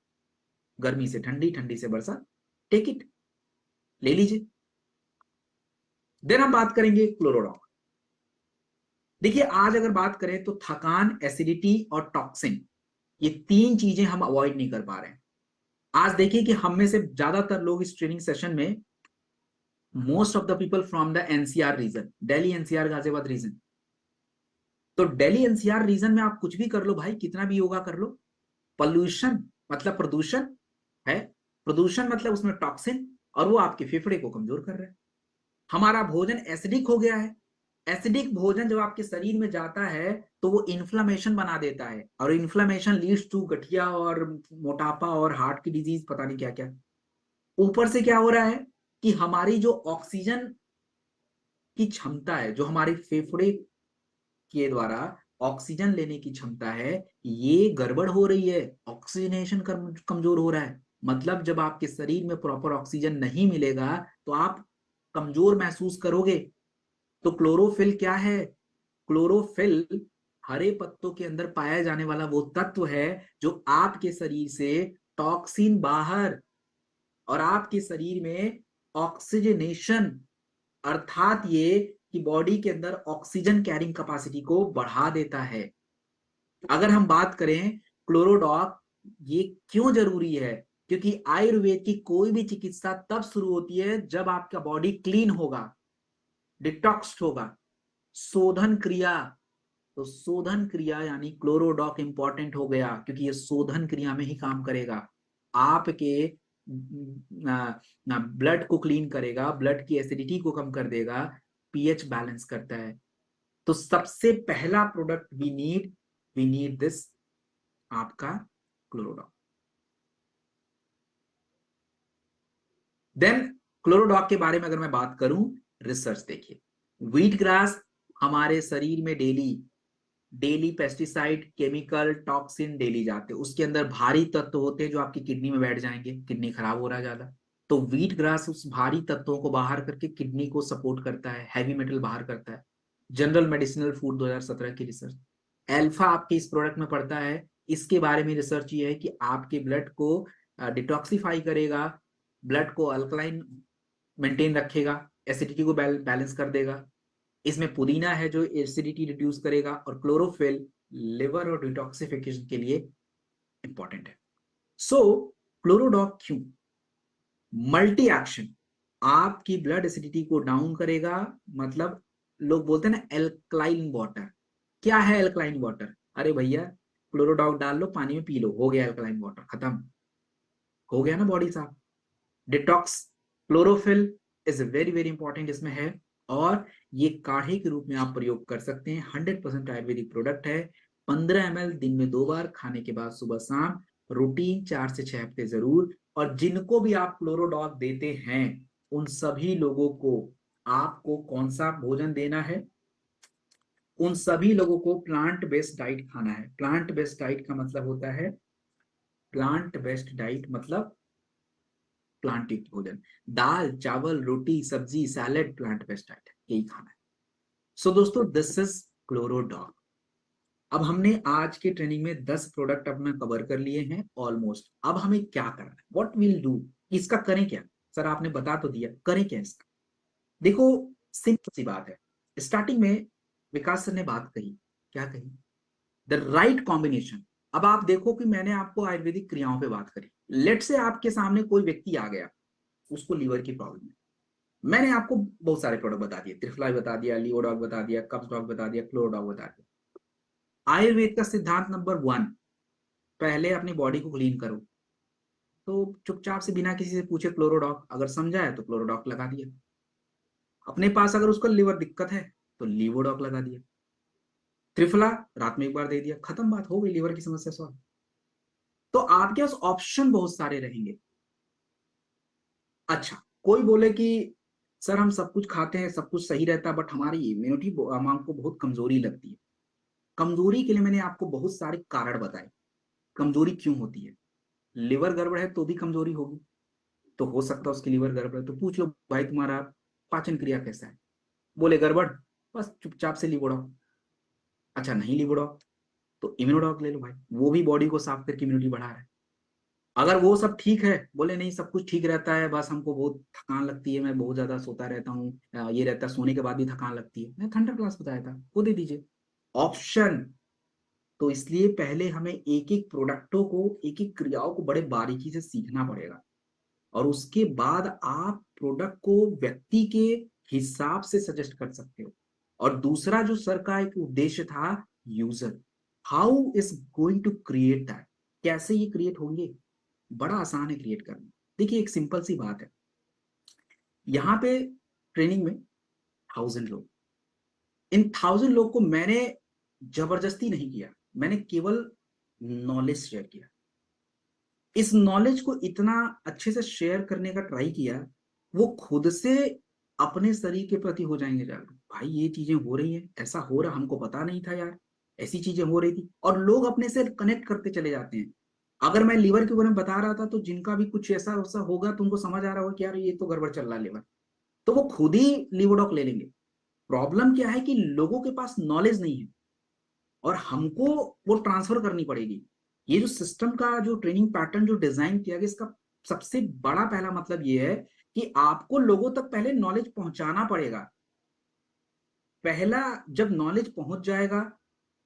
गर्मी से ठंडी, ठंडी से बरसात, टेक इट, ले लीजिए। देन हम बात करेंगे क्लोरोडॉक। देखिए आज अगर बात करें तो थकान, एसिडिटी और टॉक्सिन, ये 3 चीजें हम अवॉइड नहीं कर पा रहे हैं। आज देखिए कि हम में से ज्यादातर लोग इस ट्रेनिंग सेशन में, most of the people from the NCR region, Delhi NCR Ghaziabad region. तो दिल्ली एनसीआर रीजन में आप कुछ भी कर लो भाई, कितना भी योगा कर लो, पॉल्यूशन मतलब प्रदूषण है, प्रदूषण मतलब उसमें टॉक्सिन, और वो आपके फेफड़े को कमजोर कर रहा है। हमारा भोजन एसिडिक हो गया है। एसिडिक भोजन जब आपके शरीर में जाता है तो वो इन्फ्लामेशन बना देता है, और इन्फ्लामेशन लीड्स टू गठिया और मोटापा और हार्ट की डिजीज, पता नहीं क्या क्या। ऊपर से क्या हो रहा है कि हमारी जो ऑक्सीजन की क्षमता है, जो हमारे फेफड़े के द्वारा ऑक्सीजन लेने की क्षमता है, ये गड़बड़ हो रही है, ऑक्सीजनेशन कमजोर हो रहा है। मतलब जब आपके शरीर में प्रॉपर ऑक्सीजन नहीं मिलेगा तो आप कमजोर महसूस करोगे। तो क्लोरोफिल क्या है? क्लोरोफिल हरे पत्तों के अंदर पाया जाने वाला वो तत्व है जो आपके शरीर से टॉक्सिन बाहर और आपके शरीर में ऑक्सीजनेशन, अर्थात ये कि बॉडी के अंदर ऑक्सीजन कैरिंग कैपेसिटी को बढ़ा देता है। अगर हम बात करें क्लोरोडॉक, ये क्यों जरूरी है? क्योंकि आयुर्वेद की कोई भी चिकित्सा तब शुरू होती है जब आपका बॉडी क्लीन होगा, डिटॉक्स्ड होगा, शोधन क्रिया। तो शोधन क्रिया यानी क्लोरोडॉक इंपॉर्टेंट हो गया, क्योंकि ये शोधन क्रिया में ही काम करेगा। आपके ब्लड को क्लीन करेगा, ब्लड की एसिडिटी को कम कर देगा, पीएच बैलेंस करता है। तो सबसे पहला प्रोडक्ट वी नीड दिस, आपका क्लोरोडॉक। देन क्लोरोडॉक के बारे में अगर मैं बात करूं, रिसर्च देखिए, व्हीट ग्रास हमारे शरीर में daily daily pesticide, chemical, toxin daily जाते हैं, उसके अंदर भारी तत्व होते हैं जो आपकी किडनी में बैठ जाएंगे, किडनी खराब हो रहा है ज्यादा। तो व्हीट ग्रास उस भारी तत्वों को बाहर करके किडनी को सपोर्ट करता है, हैवी मेटल बाहर करता है। जनरल मेडिसिनल फूड 2017 की रिसर्च। अल्फा आपके इस प्रोडक्ट में पड़ता है, इसके बारे में रिसर्च ये है कि आपके ब्लड को डिटॉक्सिफाई करेगा, ब्लड को अल्कलाइन मेंटेन रखेगा, एसिडिटी को बैलेंस कर देगा। इसमें पुदीना है जो एसिडिटी रिड्यूस करेगा, और क्लोरोफिल लिवर और डिटॉक्सिफिकेशन के लिए इंपॉर्टेंट है। सो क्लोरोडॉक क्यों? मल्टी एक्शन, आपकी ब्लड एसिडिटी को डाउन करेगा। मतलब लोग बोलते हैं ना एल्कलाइन वाटर, क्या है एल्कलाइन वाटर? अरे भैया क्लोरोडॉक डाल लो, पानी में पी लो, हो गया एल्कलाइन वाटर, खत्म हो गया ना बॉडी साफ। Detox, chlorophyll is very very important इसमें है। और ये काढ़े के रूप में आप प्रयोग कर सकते हैं, 100% आयुर्वेदिक प्रोडक्ट है। 15 ml दिन में 2 बार खाने के बाद सुबह शाम, रूटीन 4 से 6 हफ्ते जरूर। और जिनको भी आप क्लोरोडॉक देते हैं उन सभी लोगों को आपको कौन सा भोजन देना है? उन सभी लोगों को प्लांट बेस्ड डाइट खाना है। प्लांट बेस्ड डाइट का मतलब होता है, प्लांट बेस्ड डाइट मतलब प्लांट युक्त भोजन, दाल चावल रोटी सब्जी सैलेड, प्लांट बेस्ड डाइट यही खाना है। सो दोस्तों दिस इज क्लोरोडॉक। अब हमने आज के ट्रेनिंग में 10 प्रोडक्ट अपना कवर कर लिए हैं ऑलमोस्ट। अब हमें क्या करना है, व्हाट विल डू, इसका करें क्या? सर आपने बता तो दिया, करें क्या इसका? देखो सिंपल सी बात है। स्टार्टिंग में विकास सर ने बात कही, क्या कही? The right combination. अब आप देखो कि मैंने आपको आयुर्वेदिक क्रियाओं पे बात करी। लेट से आपके सामने कोई व्यक्ति आ गया, उसको लीवर की प्रॉब्लम है। मैंने आपको बहुत सारे प्रोडक्ट बता दिए, त्रिफलाई बता दिया, लियोडॉग बता दिया, कब्ज डॉग बता दिया, क्लोरोडॉग बता दिया। आयुर्वेद का सिद्धांत नंबर 1, पहले अपनी बॉडी को क्लीन करो। तो चुपचाप से बिना किसी से पूछे क्लोरोडॉग, अगर समझा है तो क्लोरोडॉग लगा दिया। अपने पास अगर उसको लिवर दिक्कत है तो लिवोडॉग लगा दिया। त्रिफला रात में एक बार दे दिया, खत्म, बात हो गई, लीवर की समस्या सॉल्व। तो आपके पास ऑप्शन बहुत सारे रहेंगे। अच्छा, कोई बोले कि सर हम सब कुछ खाते हैं, सब कुछ सही रहता है, बट हमारी इम्यूनिटी को बहुत कमजोरी लगती है। कमजोरी के लिए मैंने आपको बहुत सारे कारण बताए, कमजोरी क्यों होती है। लिवर गड़बड़ है तो भी कमजोरी होगी, तो हो सकता है उसकी लिवर गड़बड़ है, तो पूछ लो भाई तुम्हारा पाचन क्रिया कैसा है, बोले गड़बड़, बस चुपचाप से लीव उड़ाओ। अच्छा नहीं लीव उड़ाओ तो इम्यूनोडॉक ले लो भाई, वो भी बॉडी को साफ करके इम्यूनिटी बढ़ा रहा है। अगर वो सब ठीक है, बोले नहीं सब कुछ ठीक रहता है, बस हमको बहुत थकान लगती है, मैं बहुत ज्यादा सोता रहता हूँ, ये रहता है सोने के बाद भी थकान लगती है, मैं थंडर क्लास बताया था वो दे दीजिए ऑप्शन। तो इसलिए पहले हमें एक एक प्रोडक्टों को, एक एक क्रियाओं को बड़े बारीकी से सीखना पड़ेगा, और उसके बाद आप प्रोडक्ट को व्यक्ति के हिसाब से सजेस्ट कर सकते हो। और दूसरा जो सर का एक उद्देश्य था, user, how is going to create that, कैसे ये क्रिएट होंगे। बड़ा आसान है क्रिएट करना। देखिए एक सिंपल सी बात है, यहां पे ट्रेनिंग में 1000 लोग, इन 1000 लोग को मैंने जबरदस्ती नहीं किया, मैंने केवल नॉलेज शेयर किया। इस नॉलेज को इतना अच्छे से शेयर करने का ट्राई किया, वो खुद से अपने शरीर के प्रति हो जाएंगे जागरूक, भाई ये चीजें हो रही हैं, ऐसा हो रहा, हमको पता नहीं था यार, ऐसी चीजें हो रही थी, और लोग अपने से कनेक्ट करते चले जाते हैं। अगर मैं लीवर के बारे में बता रहा था तो जिनका भी कुछ ऐसा वैसा होगा तो उनको समझ आ रहा होगा कि यार ये तो गड़बड़ चल रहा है लीवर, तो वो खुद ही लीवोडॉक ले लेंगे। प्रॉब्लम क्या है कि लोगों के पास नॉलेज नहीं है, और हमको वो ट्रांसफर करनी पड़ेगी। ये जो सिस्टम का जो ट्रेनिंग पैटर्न जो डिजाइन किया गया, इसका सबसे बड़ा पहला मतलब ये है कि आपको लोगों तक पहले नॉलेज पहुंचाना पड़ेगा। पहला, जब नॉलेज पहुंच जाएगा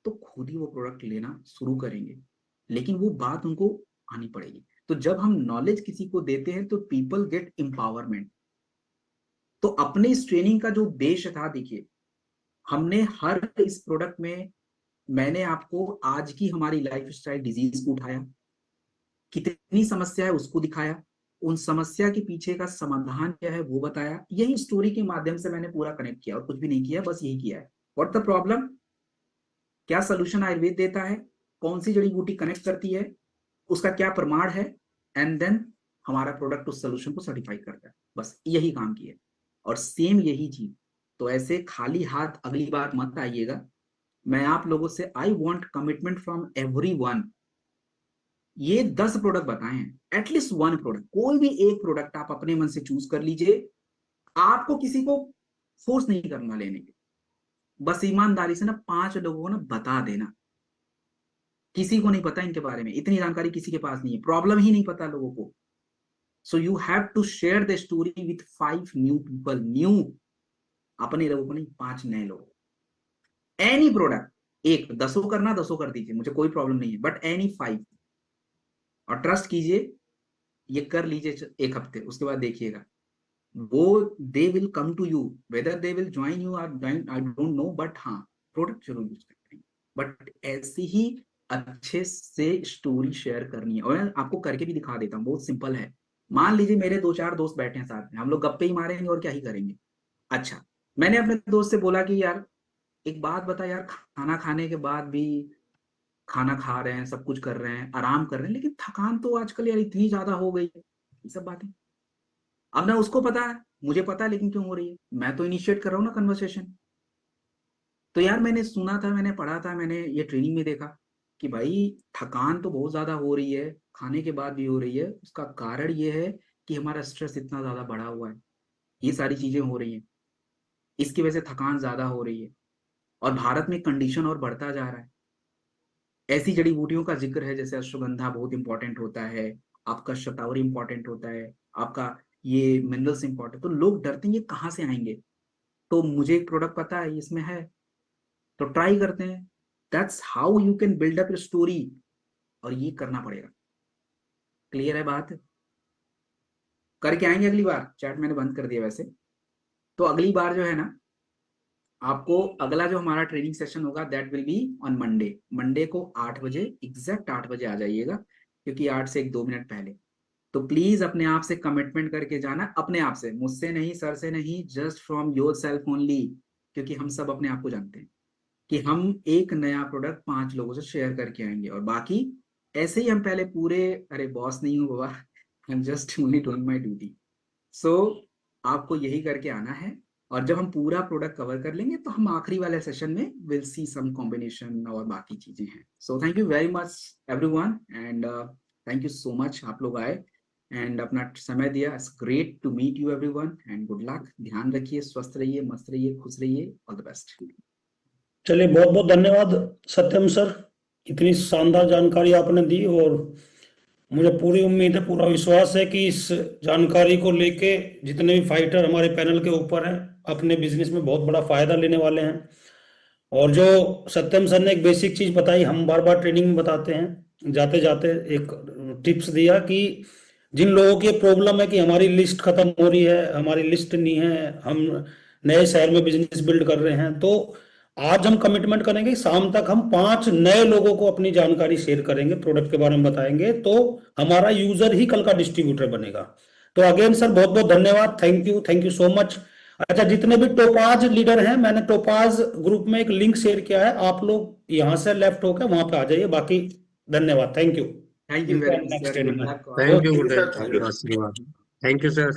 तो खुद ही वो प्रोडक्ट लेना शुरू करेंगे, लेकिन वो बात उनको आनी पड़ेगी। तो जब हम नॉलेज किसी को देते हैं तो पीपल गेट एम्पावरमेंट। तो अपने इस ट्रेनिंग का जो उद्देश्य था, देखिए हमने हर इस प्रोडक्ट में, मैंने आपको आज की हमारी लाइफ स्टाइल डिजीज को उठाया, कितनी समस्या है उसको दिखाया, उन समस्या के पीछे का समाधान क्या है वो बताया, यही स्टोरी के माध्यम से मैंने पूरा कनेक्ट किया, और कुछ भी नहीं किया, बस यही किया है। व्हाट द प्रॉब्लम, क्या सोल्यूशन आयुर्वेद देता है, कौन सी जड़ी बूटी कनेक्ट करती है, उसका क्या प्रमाण है, एंड देन हमारा प्रोडक्ट उस सोल्यूशन को सर्टिफाई करता है, बस यही काम किया। और सेम यही चीज, तो ऐसे खाली हाथ अगली बार मत आइएगा। मैं आप लोगों से, I want commitment from every one. ये 10 प्रोडक्ट बताए हैं, एटलीस्ट वन प्रोडक्ट, कोई भी एक प्रोडक्ट आप अपने मन से चूज कर लीजिए। आपको किसी को फोर्स नहीं करना लेने के, बस ईमानदारी से ना 5 लोगों को ना बता देना। किसी को नहीं पता इनके बारे में, इतनी जानकारी किसी के पास नहीं है, प्रॉब्लम ही नहीं पता लोगों को। So you have to share the story with 5 new people, new, अपने लोगों को नहीं, 5 नए लोग। एनी प्रोडक्ट, एक दसों करना, दसों कर दीजिए, मुझे कोई प्रॉब्लम नहीं है, बट एनी 5। और ट्रस्ट कीजिए, ये कर लीजिए 1 हफ्ते, उसके बाद देखिएगा वो, they will come to you, whether they will join you और join I don't know, but हाँ प्रोडक्ट जरूर यूज करेंगे। बट ऐसे ही अच्छे से स्टोरी शेयर करनी है, और मैं आपको करके भी दिखा देता हूँ, बहुत सिंपल है। मान लीजिए मेरे 2-4 दोस्त बैठे हैं साथ में, हम लोग गप्पे ही मारेंगे और क्या ही करेंगे। अच्छा, मैंने अपने दोस्त से बोला कि यार एक बात बता यार, खाना खाने के बाद भी, खाना खा रहे हैं, सब कुछ कर रहे हैं, आराम कर रहे हैं, लेकिन थकान तो आजकल यार इतनी ज्यादा हो गई है, ये सब बातें। अब ना उसको पता है, मुझे पता है, लेकिन क्यों हो रही है, मैं तो इनिशिएट कर रहा हूँ ना कन्वर्सेशन। तो यार मैंने सुना था, मैंने पढ़ा था, मैंने ये ट्रेनिंग में देखा कि भाई थकान तो बहुत ज्यादा हो रही है, खाने के बाद भी हो रही है, उसका कारण ये है कि हमारा स्ट्रेस इतना ज्यादा बढ़ा हुआ है, ये सारी चीजें हो रही हैं, इसकी वजह से थकान ज्यादा हो रही है। और भारत में कंडीशन और बढ़ता जा रहा है। ऐसी जड़ी बूटियों का जिक्र है, जैसे अश्वगंधा बहुत इंपॉर्टेंट होता है, आपका शतावरी इंपॉर्टेंट होता है, आपका ये मिनरल्स इंपॉर्टेंट, तो लोग डरते हैं ये कहाँ से आएंगे। तो मुझे एक प्रोडक्ट पता है इसमें है, तो ट्राई करते हैं। That's how you can build up your story, और ये करना पड़ेगा। क्लियर है बात, करके आएंगे अगली बार, चैट मैंने बंद कर दिया वैसे। तो अगली बार जो है ना, आपको अगला जो हमारा ट्रेनिंग सेशन होगा that will be on Monday. Monday को 8 बजे, एग्जैक्ट 8 बजे आ जाइएगा, क्योंकि 8 से 1-2 मिनट पहले। तो प्लीज अपने आप से कमिटमेंट करके जाना, अपने आप से, मुझसे नहीं, सर से नहीं, just from your self only. क्योंकि हम सब अपने आप को जानते हैं कि हम एक नया प्रोडक्ट 5 लोगों से शेयर करके आएंगे, और बाकी ऐसे ही हम पहले पूरे, अरे बॉस नहीं हूँ बाबा, I am just only doing my duty. So आपको यही करके आना है। और जब हम पूरा प्रोडक्ट कवर कर लेंगे तो हम आखिरी वाले सेशन में विल सी सम कॉम्बिनेशन और बाकी चीजें हैं। So thank you very much everyone, and thank you so much आप लोग आए एंड अपना समय दिया। It's great to meet you everyone and good luck. ध्यान रखिए, स्वस्थ रहिए, मस्त रहिए, खुश रहिए। All the best. चलिए, बहुत बहुत धन्यवाद सत्यम सर, इतनी शानदार जानकारी आपने दी। और मुझे पूरी उम्मीद है, पूरा विश्वास है कि इस जानकारी को लेके जितने भी फाइटर हमारे पैनल के ऊपर हैं अपने बिजनेस में बहुत बड़ा फायदा लेने वाले हैं। और जो सत्यम सर ने एक बेसिक चीज बताई, हम बार बार ट्रेनिंग में बताते हैं, जाते जाते एक टिप्स दिया कि जिन लोगों की प्रॉब्लम है कि हमारी लिस्ट खत्म हो रही है, हमारी लिस्ट नहीं है, हम नए शहर में बिजनेस बिल्ड कर रहे हैं, तो आज हम कमिटमेंट करेंगे शाम तक हम 5 नए लोगों को अपनी जानकारी शेयर करेंगे, प्रोडक्ट के बारे में बताएंगे, तो हमारा यूजर ही कल का डिस्ट्रीब्यूटर बनेगा। तो अगेन सर, बहुत बहुत धन्यवाद, थैंक यू सो मच। अच्छा, जितने भी टोपाज लीडर हैं, मैंने टोपाज ग्रुप में एक लिंक शेयर किया है, आप लोग यहां से लेफ्ट होकर वहां पे आ जाइए। बाकी धन्यवाद, थैंक यू। थैंक यू मिलते वेरी हैं much next sir, training good में। लक। Thank you okay. गुरुदेव, आशीर्वाद। Thank you sir.